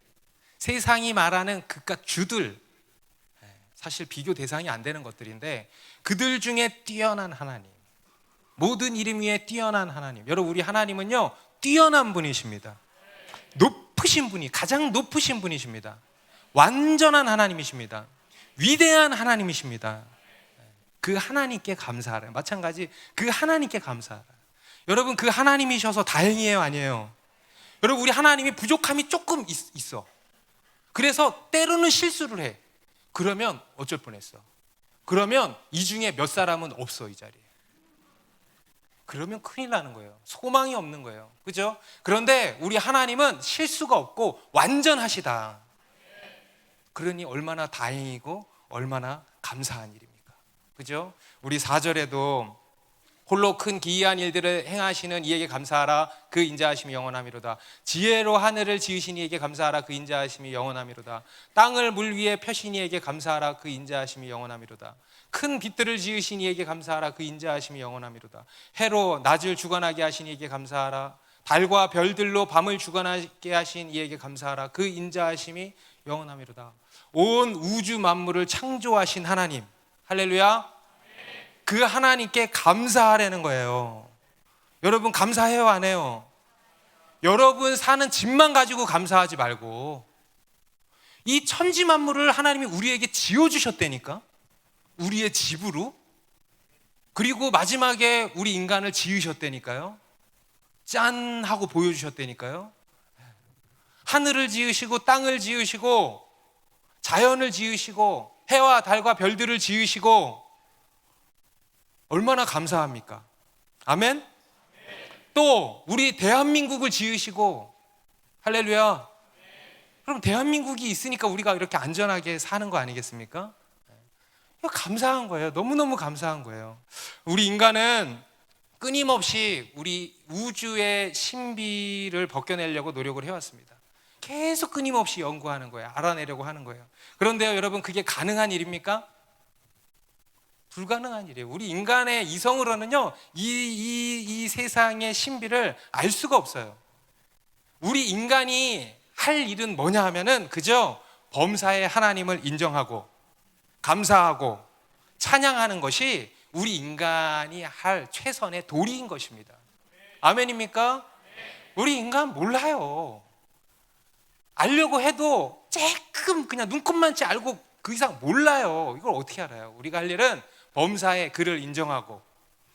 세상이 말하는 그깟 주들, 사실 비교 대상이 안 되는 것들인데 그들 중에 뛰어난 하나님, 모든 이름 위에 뛰어난 하나님. 여러분, 우리 하나님은요 뛰어난 분이십니다. 높으신 분이, 가장 높으신 분이십니다. 완전한 하나님이십니다. 위대한 하나님이십니다. 그 하나님께 감사하라. 마찬가지 그 하나님께 감사하라. 여러분, 그 하나님이셔서 다행이에요, 아니에요? 여러분, 우리 하나님이 부족함이 조금 있어. 그래서 때로는 실수를 해. 그러면 어쩔 뻔했어. 그러면 이 중에 몇 사람은 없어, 이 자리에. 그러면 큰일 나는 거예요. 소망이 없는 거예요. 그죠? 그런데 우리 하나님은 실수가 없고 완전하시다. 그러니 얼마나 다행이고 얼마나 감사한 일입니까? 그죠? 우리 4절에도 홀로 큰 기이한 일들을 행하시는 이에게 감사하라. 그 인자하심이 영원하미로다. 지혜로 하늘을 지으신 이에게 감사하라. 그 인자하심이 영원하미로다. 땅을 물 위에 펴신 이에게 감사하라. 그 인자하심이 영원하미로다. 큰 빛들을 지으신 이에게 감사하라. 그 인자하심이 영원하미로다. 해로 낮을 주관하게 하신 이에게 감사하라. 달과 별들로 밤을 주관하게 하신 이에게 감사하라. 그 인자하심이 영원하미로다. 온 우주 만물을 창조하신 하나님, 할렐루야. 그 하나님께 감사하라는 거예요. 여러분, 감사해요, 안 해요? 여러분 사는 집만 가지고 감사하지 말고 이 천지 만물을 하나님이 우리에게 지어주셨다니까. 우리의 집으로. 그리고 마지막에 우리 인간을 지으셨다니까요. 짠 하고 보여주셨다니까요. 하늘을 지으시고 땅을 지으시고 자연을 지으시고 해와 달과 별들을 지으시고 얼마나 감사합니까? 아멘? 또 우리 대한민국을 지으시고, 할렐루야. 그럼 대한민국이 있으니까 우리가 이렇게 안전하게 사는 거 아니겠습니까? 이거 감사한 거예요. 너무너무 감사한 거예요. 우리 인간은 끊임없이 우리 우주의 신비를 벗겨내려고 노력을 해왔습니다. 계속 끊임없이 연구하는 거예요. 알아내려고 하는 거예요. 그런데요, 여러분, 그게 가능한 일입니까? 불가능한 일이에요. 우리 인간의 이성으로는요, 이 세상의 신비를 알 수가 없어요. 우리 인간이 할 일은 뭐냐 하면은 그저 범사의 하나님을 인정하고 감사하고 찬양하는 것이 우리 인간이 할 최선의 도리인 것입니다. 아멘입니까? 우리 인간 몰라요. 알려고 해도 조금 그냥 눈곱만치 알고 그 이상 몰라요. 이걸 어떻게 알아요? 우리가 할 일은 범사의 그를 인정하고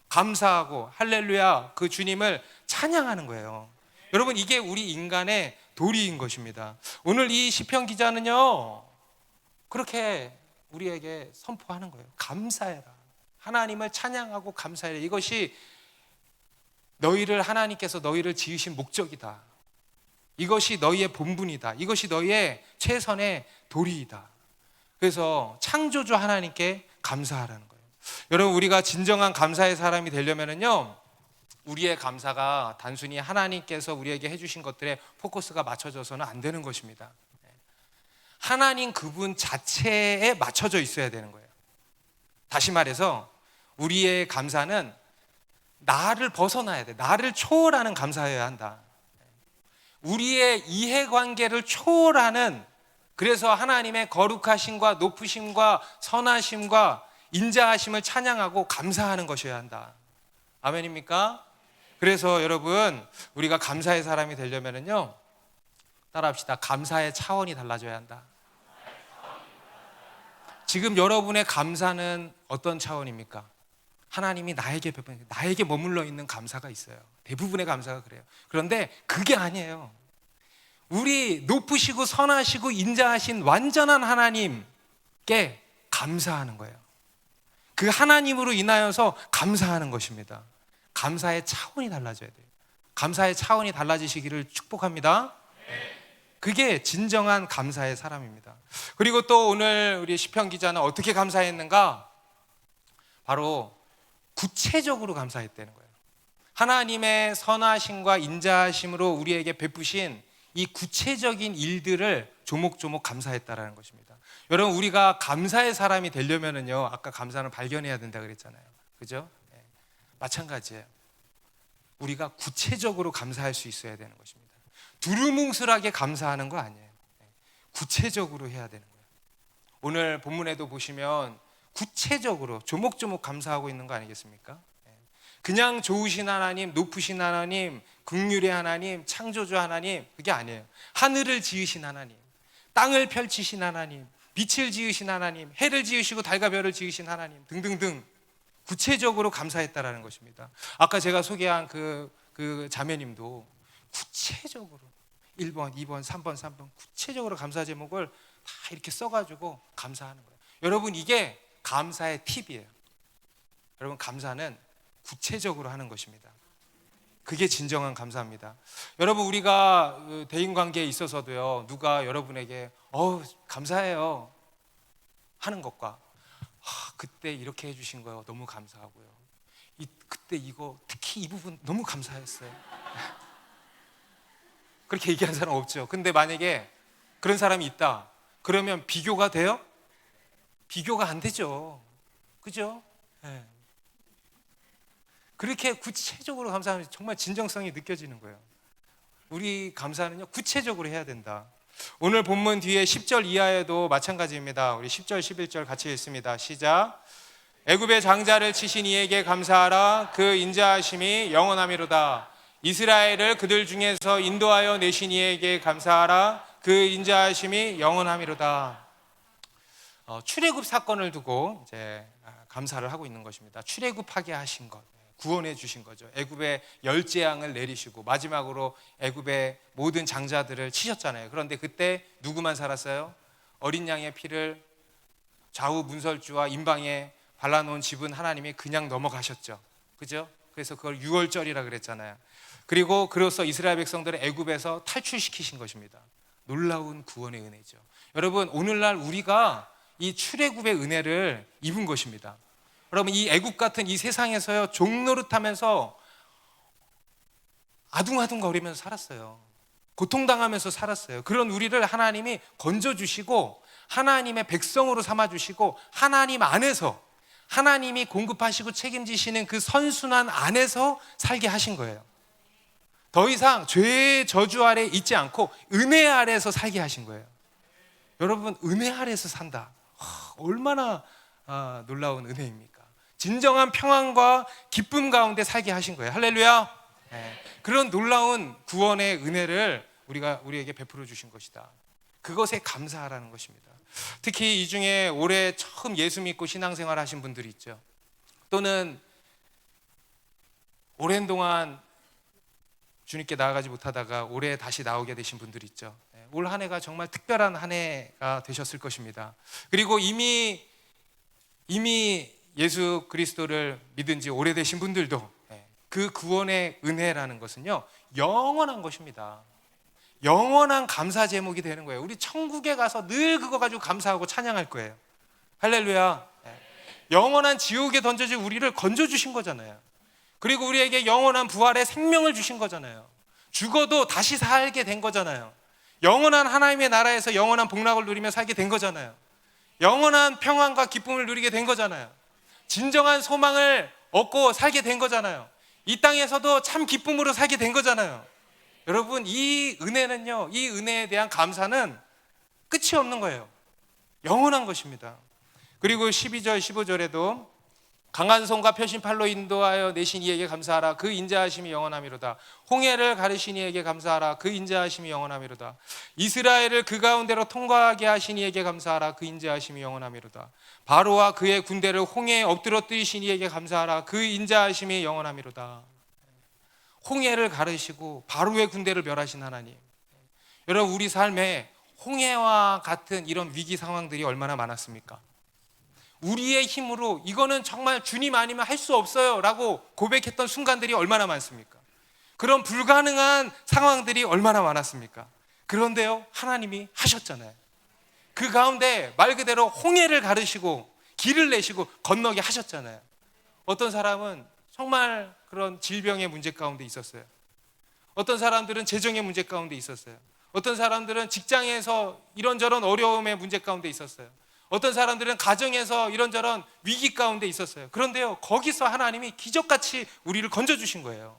감사하고 할렐루야, 그 주님을 찬양하는 거예요. 여러분, 이게 우리 인간의 도리인 것입니다. 오늘 이 시편 기자는요 그렇게 우리에게 선포하는 거예요. 감사해라. 하나님을 찬양하고 감사해라. 이것이 너희를, 하나님께서 너희를 지으신 목적이다. 이것이 너희의 본분이다. 이것이 너희의 최선의 도리이다. 그래서 창조주 하나님께 감사하라는 거예요. 여러분, 우리가 진정한 감사의 사람이 되려면요, 우리의 감사가 단순히 하나님께서 우리에게 해주신 것들에 포커스가 맞춰져서는 안 되는 것입니다. 하나님 그분 자체에 맞춰져 있어야 되는 거예요. 다시 말해서 우리의 감사는 나를 벗어나야 돼. 나를 초월하는 감사여야 한다. 우리의 이해관계를 초월하는, 그래서 하나님의 거룩하심과 높으심과 선하심과 인자하심을 찬양하고 감사하는 것이어야 한다. 아멘입니까? 그래서 여러분, 우리가 감사의 사람이 되려면요, 따라합시다. 감사의 차원이 달라져야 한다. 지금 여러분의 감사는 어떤 차원입니까? 하나님이 나에게 머물러 있는 감사가 있어요. 대부분의 감사가 그래요. 그런데 그게 아니에요. 우리 높으시고 선하시고 인자하신 완전한 하나님께 감사하는 거예요. 그 하나님으로 인하여서 감사하는 것입니다. 감사의 차원이 달라져야 돼요. 감사의 차원이 달라지시기를 축복합니다. 그게 진정한 감사의 사람입니다. 그리고 또 오늘 우리 시편 기자는 어떻게 감사했는가? 바로 구체적으로 감사했다는 거예요. 하나님의 선하심과 인자하심으로 우리에게 베푸신 이 구체적인 일들을 조목조목 감사했다라는 것입니다. 여러분, 우리가 감사의 사람이 되려면은요, 아까 감사는 발견해야 된다 그랬잖아요. 그죠? 네. 마찬가지예요. 우리가 구체적으로 감사할 수 있어야 되는 것입니다. 두루뭉술하게 감사하는 거 아니에요. 네. 구체적으로 해야 되는 거예요. 오늘 본문에도 보시면 구체적으로 조목조목 감사하고 있는 거 아니겠습니까? 네. 그냥 좋으신 하나님, 높으신 하나님, 긍휼의 하나님, 창조주 하나님, 그게 아니에요. 하늘을 지으신 하나님, 땅을 펼치신 하나님, 빛을 지으신 하나님, 해를 지으시고 달과 별을 지으신 하나님 등등등 구체적으로 감사했다라는 것입니다. 아까 제가 소개한 그 자매님도 구체적으로 1번, 2번, 3번, 3번 구체적으로 감사 제목을 다 이렇게 써가지고 감사하는 거예요. 여러분, 이게 감사의 팁이에요. 여러분, 감사는 구체적으로 하는 것입니다. 그게 진정한 감사입니다. 여러분, 우리가 대인관계에 있어서도요, 누가 여러분에게 감사해요 하는 것과 그때 이렇게 해주신 거요 너무 감사하고요, 그때 이거 특히 이 부분 너무 감사했어요 그렇게 얘기하는 사람 없죠. 근데 만약에 그런 사람이 있다 그러면 비교가 돼요? 비교가 안 되죠. 그죠? 네. 그렇게 구체적으로 감사하면 정말 진정성이 느껴지는 거예요. 우리 감사는요, 구체적으로 해야 된다. 오늘 본문 뒤에 10절 이하에도 마찬가지입니다. 우리 10절 11절 같이 읽습니다. 시작. 애굽의 장자를 치신 이에게 감사하라. 그 인자하심이 영원하미로다. 이스라엘을 그들 중에서 인도하여 내신 이에게 감사하라. 그 인자하심이 영원하미로다. 출애굽 사건을 두고 이제 감사를 하고 있는 것입니다. 출애굽하게 하신 것, 구원해 주신 거죠. 애굽의 열재앙을 내리시고 마지막으로 애굽의 모든 장자들을 치셨잖아요. 그런데 그때 누구만 살았어요? 어린 양의 피를 좌우 문설주와 임방에 발라놓은 집은 하나님이 그냥 넘어가셨죠. 그죠? 그래서 그걸 유월절이라 그랬잖아요. 그리고 그로써 이스라엘 백성들을 애굽에서 탈출시키신 것입니다. 놀라운 구원의 은혜죠. 여러분, 오늘날 우리가 이 출애굽의 은혜를 입은 것입니다. 여러분, 이 애굽 같은 이 세상에서요, 종노릇하면서 아둥아둥거리면서 살았어요. 고통당하면서 살았어요. 그런 우리를 하나님이 건져주시고 하나님의 백성으로 삼아주시고 하나님 안에서 하나님이 공급하시고 책임지시는 그 선순환 안에서 살게 하신 거예요. 더 이상 죄의 저주 아래 있지 않고 은혜 아래에서 살게 하신 거예요. 여러분, 은혜 아래에서 산다. 얼마나 놀라운 은혜입니까? 진정한 평안과 기쁨 가운데 살게 하신 거예요. 할렐루야. 네. 그런 놀라운 구원의 은혜를 우리에게 베풀어 주신 것이다. 그것에 감사하라는 것입니다. 특히 이 중에 올해 처음 예수 믿고 신앙생활 하신 분들이 있죠. 또는 오랜 동안 주님께 나아가지 못하다가 올해 다시 나오게 되신 분들이 있죠. 올 한 해가 정말 특별한 한 해가 되셨을 것입니다. 그리고 이미 예수 그리스도를 믿은 지 오래되신 분들도 그 구원의 은혜라는 것은요, 영원한 것입니다. 영원한 감사 제목이 되는 거예요. 우리 천국에 가서 늘 그거 가지고 감사하고 찬양할 거예요. 할렐루야. 영원한 지옥에 던져질 우리를 건져주신 거잖아요. 그리고 우리에게 영원한 부활의 생명을 주신 거잖아요. 죽어도 다시 살게 된 거잖아요. 영원한 하나님의 나라에서 영원한 복락을 누리며 살게 된 거잖아요. 영원한 평안과 기쁨을 누리게 된 거잖아요. 진정한 소망을 얻고 살게 된 거잖아요. 이 땅에서도 참 기쁨으로 살게 된 거잖아요. 여러분, 이 은혜는요, 이 은혜에 대한 감사는 끝이 없는 거예요. 영원한 것입니다. 그리고 12절 15절에도 강한 손과 펴신 팔로 인도하여 내신 이에게 감사하라. 그 인자하심이 영원하미로다. 홍해를 가르신 이에게 감사하라. 그 인자하심이 영원하미로다. 이스라엘을 그 가운데로 통과하게 하신 이에게 감사하라. 그 인자하심이 영원하미로다. 바로와 그의 군대를 홍해에 엎드려 뜨이신 이에게 감사하라. 그 인자하심이 영원하미로다. 홍해를 가르시고 바로의 군대를 멸하신 하나님. 여러분, 우리 삶에 홍해와 같은 이런 위기 상황들이 얼마나 많았습니까? 우리의 힘으로 이거는 정말 주님 아니면 할 수 없어요 라고 고백했던 순간들이 얼마나 많습니까? 그런 불가능한 상황들이 얼마나 많았습니까? 그런데요, 하나님이 하셨잖아요. 그 가운데 말 그대로 홍해를 가르시고 길을 내시고 건너게 하셨잖아요. 어떤 사람은 정말 그런 질병의 문제 가운데 있었어요. 어떤 사람들은 재정의 문제 가운데 있었어요. 어떤 사람들은 직장에서 이런저런 어려움의 문제 가운데 있었어요. 어떤 사람들은 가정에서 이런저런 위기 가운데 있었어요. 그런데요, 거기서 하나님이 기적같이 우리를 건져주신 거예요.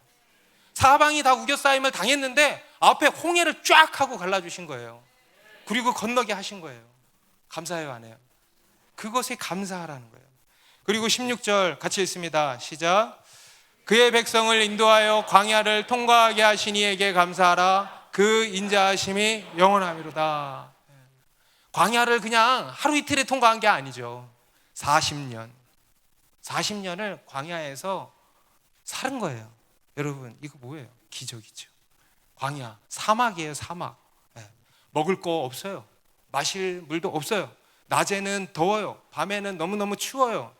사방이 다 우겨싸임을 당했는데 앞에 홍해를 쫙 하고 갈라주신 거예요. 그리고 건너게 하신 거예요. 감사해요, 안 해요? 그것에 감사하라는 거예요. 그리고 16절 같이 읽습니다. 시작. 그의 백성을 인도하여 광야를 통과하게 하신 이에게 감사하라. 그 인자하심이 영원하미로다. 광야를 그냥 하루 이틀에 통과한 게 아니죠. 40년을 광야에서 사는 거예요. 여러분, 이거 뭐예요? 기적이죠. 광야, 사막이에요. 사막. 먹을 거 없어요. 마실 물도 없어요. 낮에는 더워요. 밤에는 너무너무 추워요.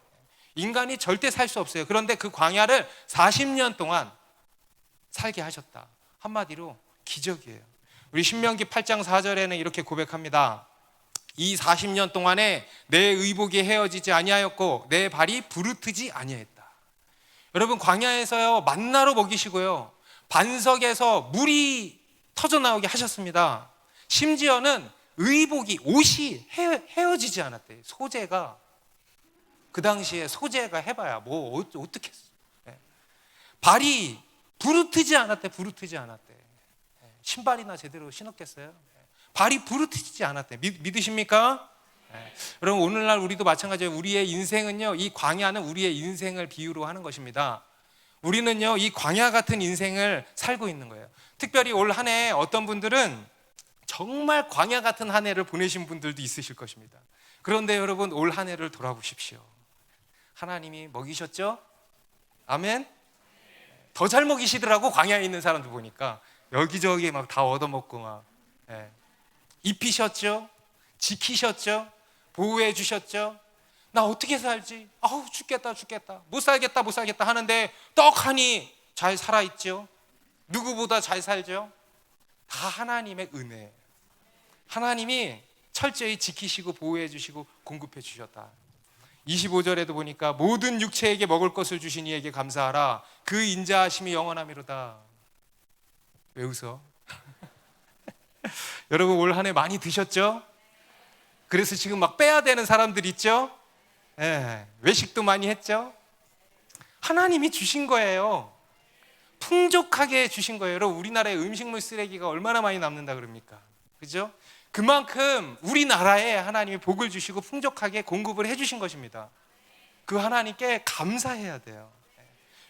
인간이 절대 살 수 없어요. 그런데 그 광야를 40년 동안 살게 하셨다. 한마디로 기적이에요. 우리 신명기 8장 4절에는 이렇게 고백합니다. 이 40년 동안에 내 의복이 헤어지지 아니하였고 내 발이 부르트지 아니하였다. 여러분, 광야에서요 만나로 먹이시고요, 반석에서 물이 터져나오게 하셨습니다. 심지어는 의복이, 옷이 헤어지지 않았대요. 소재가, 그 당시에 소재가 해봐야 뭐 어떻게 했어. 발이 부르트지 않았대. 부르트지 않았대. 신발이나 제대로 신었겠어요? 발이 부르트지 않았대. 믿으십니까? 여러분, 오늘날 우리도 마찬가지예요. 우리의 인생은요, 이 광야는 우리의 인생을 비유로 하는 것입니다. 우리는요 이 광야 같은 인생을 살고 있는 거예요. 특별히 올 한 해 어떤 분들은 정말 광야 같은 한 해를 보내신 분들도 있으실 것입니다. 그런데 여러분, 올 한 해를 돌아보십시오. 하나님이 먹이셨죠? 아멘? 더 잘 먹이시더라고. 광야에 있는 사람들 보니까 여기저기 막 다 얻어먹고 막 입히셨죠? 지키셨죠? 보호해 주셨죠? 나 어떻게 살지? 아우, 죽겠다 못 살겠다 하는데 떡하니 잘 살아있죠? 누구보다 잘 살죠? 다 하나님의 은혜. 하나님이 철저히 지키시고 보호해 주시고 공급해 주셨다. 25절에도 보니까 모든 육체에게 먹을 것을 주신 이에게 감사하라. 그 인자하심이 영원하미로다. 왜 웃어? 여러분, 올 한 해 많이 드셨죠? 그래서 지금 막 빼야 되는 사람들 있죠? 외식도 많이 했죠? 하나님이 주신 거예요. 풍족하게 주신 거예요. 여러분, 우리나라의 음식물 쓰레기가 얼마나 많이 남는다 그럽니까? 그죠? 그만큼 우리나라에 하나님이 복을 주시고 풍족하게 공급을 해주신 것입니다. 그 하나님께 감사해야 돼요.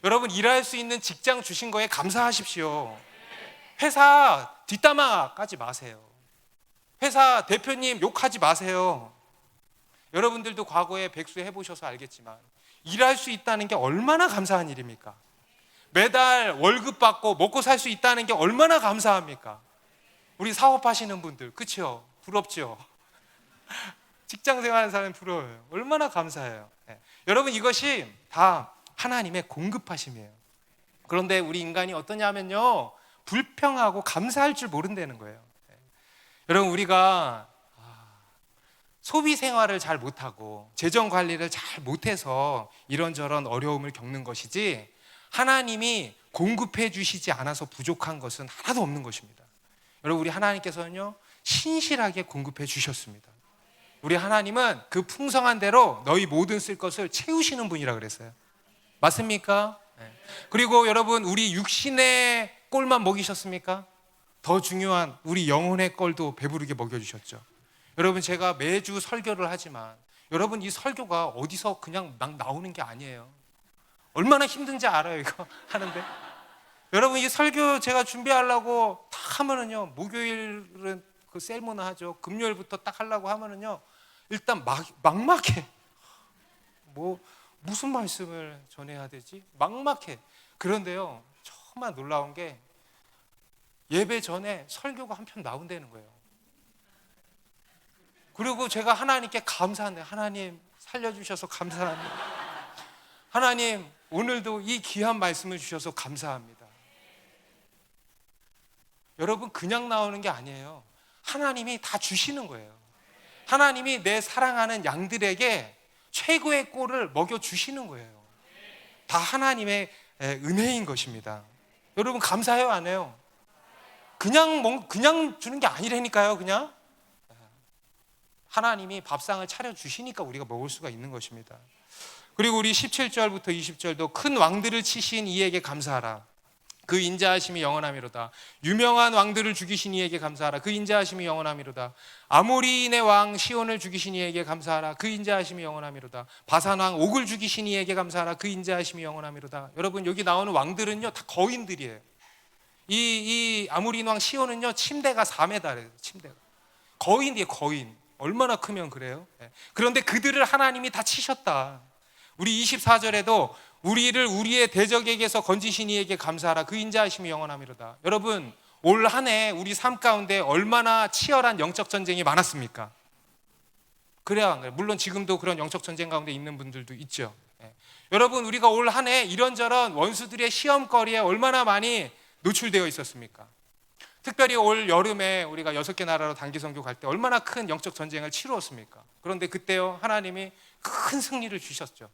여러분, 일할 수 있는 직장 주신 거에 감사하십시오. 회사 뒷담화 까지 마세요. 회사 대표님 욕하지 마세요. 여러분들도 과거에 백수 해보셔서 알겠지만 일할 수 있다는 게 얼마나 감사한 일입니까? 매달 월급 받고 먹고 살 수 있다는 게 얼마나 감사합니까? 우리 사업하시는 분들, 그렇죠? 부럽죠? 직장 생활하는 사람이 부러워요. 얼마나 감사해요. 여러분, 이것이 다 하나님의 공급하심이에요. 그런데 우리 인간이 어떠냐면요, 불평하고 감사할 줄 모른다는 거예요. 여러분, 우리가 소비 생활을 잘 못하고 재정 관리를 잘 못해서 이런저런 어려움을 겪는 것이지, 하나님이 공급해 주시지 않아서 부족한 것은 하나도 없는 것입니다. 여러분, 우리 하나님께서는요 신실하게 공급해 주셨습니다. 우리 하나님은 그 풍성한 대로 너희 모든 쓸 것을 채우시는 분이라 그랬어요. 맞습니까? 그리고 여러분, 우리 육신의 꼴만 먹이셨습니까? 더 중요한 우리 영혼의 꼴도 배부르게 먹여주셨죠. 여러분, 제가 매주 설교를 하지만 여러분, 이 설교가 어디서 그냥 막 나오는 게 아니에요. 얼마나 힘든지 알아요, 이거 하는데. 여러분, 이 설교 제가 준비하려고 딱 하면은요, 목요일은 그 셀모나 하죠. 금요일부터 딱 하려고 하면은요, 일단 막막해. 무슨 말씀을 전해야 되지? 막막해. 그런데요, 정말 놀라운 게 예배 전에 설교가 한 편 나온다는 거예요. 그리고 제가 하나님께 감사한데, 하나님 살려주셔서 감사합니다. 하나님, 오늘도 이 귀한 말씀을 주셔서 감사합니다. 여러분, 그냥 나오는 게 아니에요. 하나님이 다 주시는 거예요. 하나님이 내 사랑하는 양들에게 최고의 꼴을 먹여주시는 거예요. 다 하나님의 은혜인 것입니다. 여러분 감사해요, 안 해요? 그냥 주는 게 아니라니까요. 그냥 하나님이 밥상을 차려주시니까 우리가 먹을 수가 있는 것입니다. 그리고 우리 17절부터 20절도 큰 왕들을 치신 이에게 감사하라. 그 인자하심이 영원함이로다. 유명한 왕들을 죽이신 이에게 감사하라. 그 인자하심이 영원함이로다. 아모리인의 왕 시온을 죽이신 이에게 감사하라. 그 인자하심이 영원함이로다. 바산 왕 옥을 죽이신 이에게 감사하라. 그 인자하심이 영원함이로다. 여러분 여기 나오는 왕들은요 다 거인들이에요. 이 아모리인 왕 시온은요 침대가 4m래요. 침대가 거인이에요. 거인. 얼마나 크면 그래요? 그런데 그들을 하나님이 다 치셨다. 우리 24절에도 우리를 우리의 대적에게서 건지신 이에게 감사하라. 그 인자하심이 영원함이로다. 여러분 올 한 해 우리 삶 가운데 얼마나 치열한 영적 전쟁이 많았습니까? 그래야 안 그래요? 물론 지금도 그런 영적 전쟁 가운데 있는 분들도 있죠. 여러분 우리가 올 한 해 이런저런 원수들의 시험거리에 얼마나 많이 노출되어 있었습니까? 특별히 올 여름에 우리가 6개 나라로 단기 선교 갈 때 얼마나 큰 영적 전쟁을 치루었습니까? 그런데 그때요 하나님이 큰 승리를 주셨죠.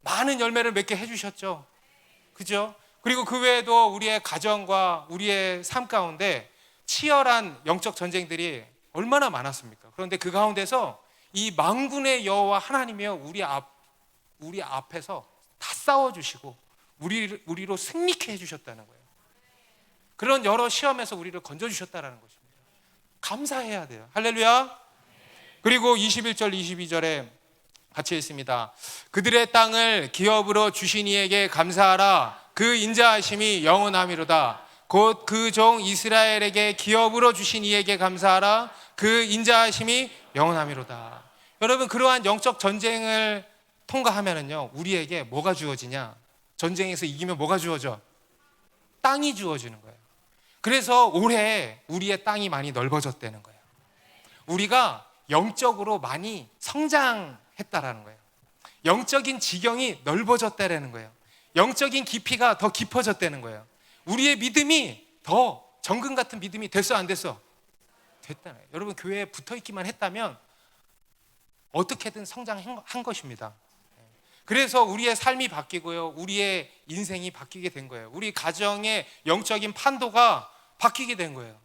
많은 열매를 맺게 해주셨죠. 그죠? 그리고 그 외에도 우리의 가정과 우리의 삶 가운데 치열한 영적 전쟁들이 얼마나 많았습니까? 그런데 그 가운데서 이 만군의 여호와 하나님이요 우리 앞에서 다 싸워주시고 우리로 승리케 해주셨다는 거예요. 그런 여러 시험에서 우리를 건져주셨다는 것입니다. 감사해야 돼요. 할렐루야. 그리고 21절 22절에 같이 있습니다. 그들의 땅을 기업으로 주신 이에게 감사하라. 그 인자하심이 영원함이로다. 곧 그 종 이스라엘에게 기업으로 주신 이에게 감사하라. 그 인자하심이 영원함이로다. 여러분 그러한 영적 전쟁을 통과하면은요 우리에게 뭐가 주어지냐? 전쟁에서 이기면 뭐가 주어져? 땅이 주어지는 거예요. 그래서 올해 우리의 땅이 많이 넓어졌다는 거예요. 우리가 영적으로 많이 성장했다라는 거예요. 영적인 지경이 넓어졌다라는 거예요. 영적인 깊이가 더 깊어졌다는 거예요. 우리의 믿음이 더 정금 같은 믿음이 됐어 안 됐어? 됐다는 거예요. 여러분 교회에 붙어있기만 했다면 어떻게든 성장한 것입니다. 그래서 우리의 삶이 바뀌고요 우리의 인생이 바뀌게 된 거예요. 우리 가정의 영적인 판도가 바뀌게 된 거예요.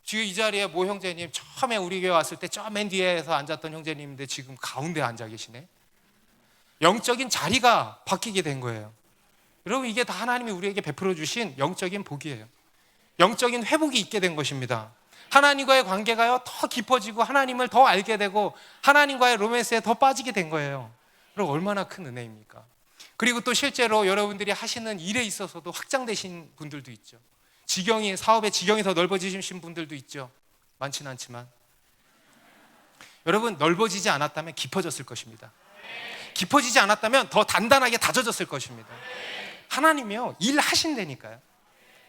지금 이 자리에 모 형제님 처음에 우리 교회 왔을 때 저 맨 뒤에서 앉았던 형제님인데 지금 가운데 앉아 계시네. 영적인 자리가 바뀌게 된 거예요. 여러분 이게 다 하나님이 우리에게 베풀어 주신 영적인 복이에요. 영적인 회복이 있게 된 것입니다. 하나님과의 관계가요 더 깊어지고 하나님을 더 알게 되고 하나님과의 로맨스에 더 빠지게 된 거예요. 그럼 얼마나 큰 은혜입니까? 그리고 또 실제로 여러분들이 하시는 일에 있어서도 확장되신 분들도 있죠. 사업의 지경이 더 넓어지신 분들도 있죠. 많지는 않지만 여러분 넓어지지 않았다면 깊어졌을 것입니다. 깊어지지 않았다면 더 단단하게 다져졌을 것입니다. 하나님이요 일하신다니까요.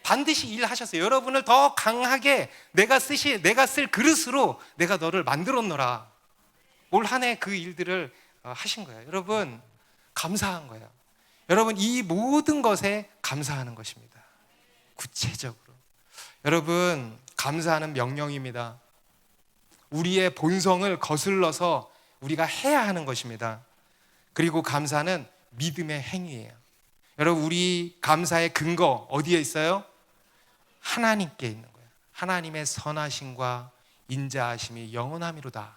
반드시 일하셨어요. 여러분을 더 강하게 내가 쓸 그릇으로 내가 너를 만들었노라. 올 한 해 그 일들을 하신 거예요. 여러분 감사한 거예요. 여러분 이 모든 것에 감사하는 것입니다. 구체적으로 여러분 감사하는 명령입니다. 우리의 본성을 거슬러서 우리가 해야 하는 것입니다. 그리고 감사는 믿음의 행위예요. 여러분 우리 감사의 근거 어디에 있어요? 하나님께 있는 거예요. 하나님의 선하심과 인자하심이 영원함이로다.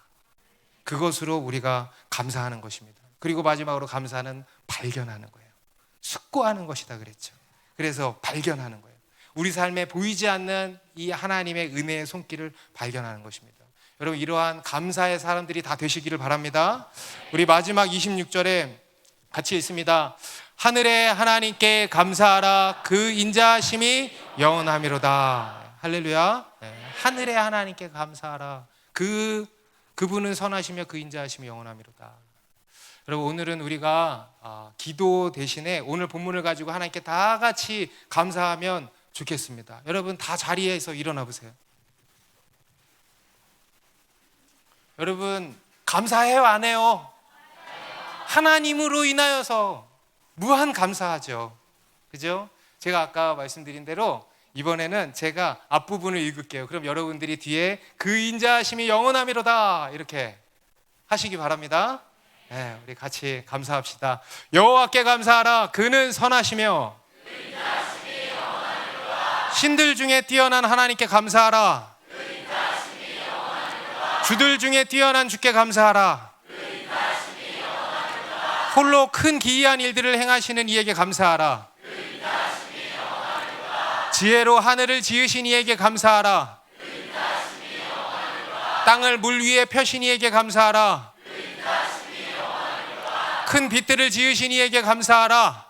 그것으로 우리가 감사하는 것입니다. 그리고 마지막으로 감사는 발견하는 거예요. 숙고하는 것이다 그랬죠. 그래서 발견하는 거예요. 우리 삶에 보이지 않는 이 하나님의 은혜의 손길을 발견하는 것입니다. 여러분 이러한 감사의 사람들이 다 되시기를 바랍니다. 우리 마지막 26절에 같이 있습니다. 하늘의 하나님께 감사하라. 그 인자하심이 영원함이로다. 할렐루야. 하늘의 하나님께 감사하라. 그분은 선하시며 그 인자하심이 영원함이로다. 여러분 오늘은 우리가 기도 대신에 오늘 본문을 가지고 하나님께 다 같이 감사하면 좋겠습니다. 여러분 다 자리에서 일어나 보세요. 여러분 감사해요 안 해요? 하나님으로 인하여서 무한 감사하죠. 그죠? 제가 아까 말씀드린 대로 이번에는 제가 앞부분을 읽을게요. 그럼 여러분들이 뒤에 그 인자하심이 영원함이로다 이렇게 하시기 바랍니다. 네, 우리 같이 감사합시다. 여호와께 감사하라. 그는 선하시며 신들 중에 뛰어난 하나님께 감사하라. 주들 중에 뛰어난 주께 감사하라. 홀로 큰 기이한 일들을 행하시는 이에게 감사하라. 지혜로 하늘을 지으신 이에게 감사하라. 땅을 물 위에 펴신 이에게 감사하라. 큰 빛들을 지으신 이에게 감사하라.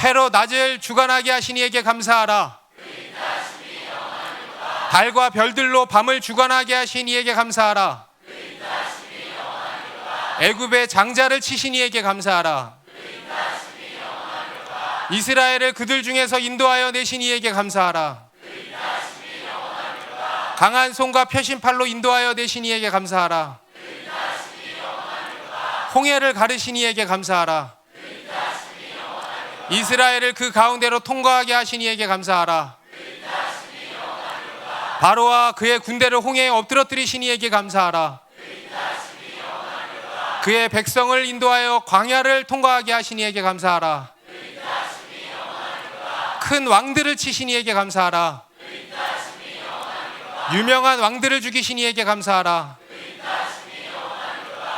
해로 낮을 주관하게 하신 이에게 감사하라. 달과 별들로 밤을 주관하게 하신 이에게 감사하라. 애굽의 장자를 치신 이에게 감사하라. 이스라엘을 그들 중에서 인도하여 내신 이에게 감사하라. 강한 손과 펴신 팔로 인도하여 내신 이에게 감사하라. 홍해를 가르신 이에게 감사하라. 이스라엘을 그 가운데로 통과하게 하신 이에게 감사하라. 바로와 그의 군대를 홍해에 엎드러뜨리신 이에게 감사하라. 그의 백성을 인도하여 광야를 통과하게 하신 이에게 감사하라. 큰 왕들을 치신 이에게 감사하라. 유명한 왕들을 죽이신 이에게 감사하라.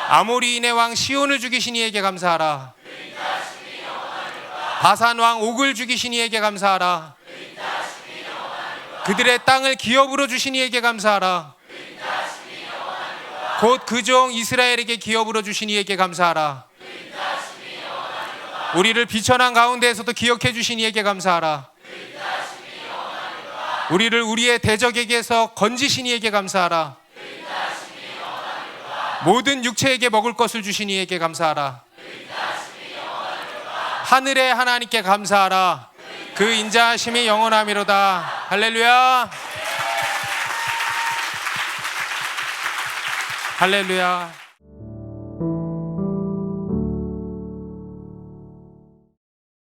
아모리인의 왕 시온을 죽이신 이에게 감사하라. 바산 왕 옥을 죽이신 이에게 감사하라. 그들의 땅을 기업으로 주신 이에게 감사하라. 곧 그 종 이스라엘에게 기업으로 주신 이에게 감사하라. 우리를 비천한 가운데에서도 기억해 주신 이에게 감사하라. 우리를 우리의 대적에게서 건지신 이에게 감사하라. 모든 육체에게 먹을 것을 주신 이에게 감사하라. 하늘의 하나님께 감사하라. 그 인자하심이 영원하미로다. 할렐루야. 할렐루야.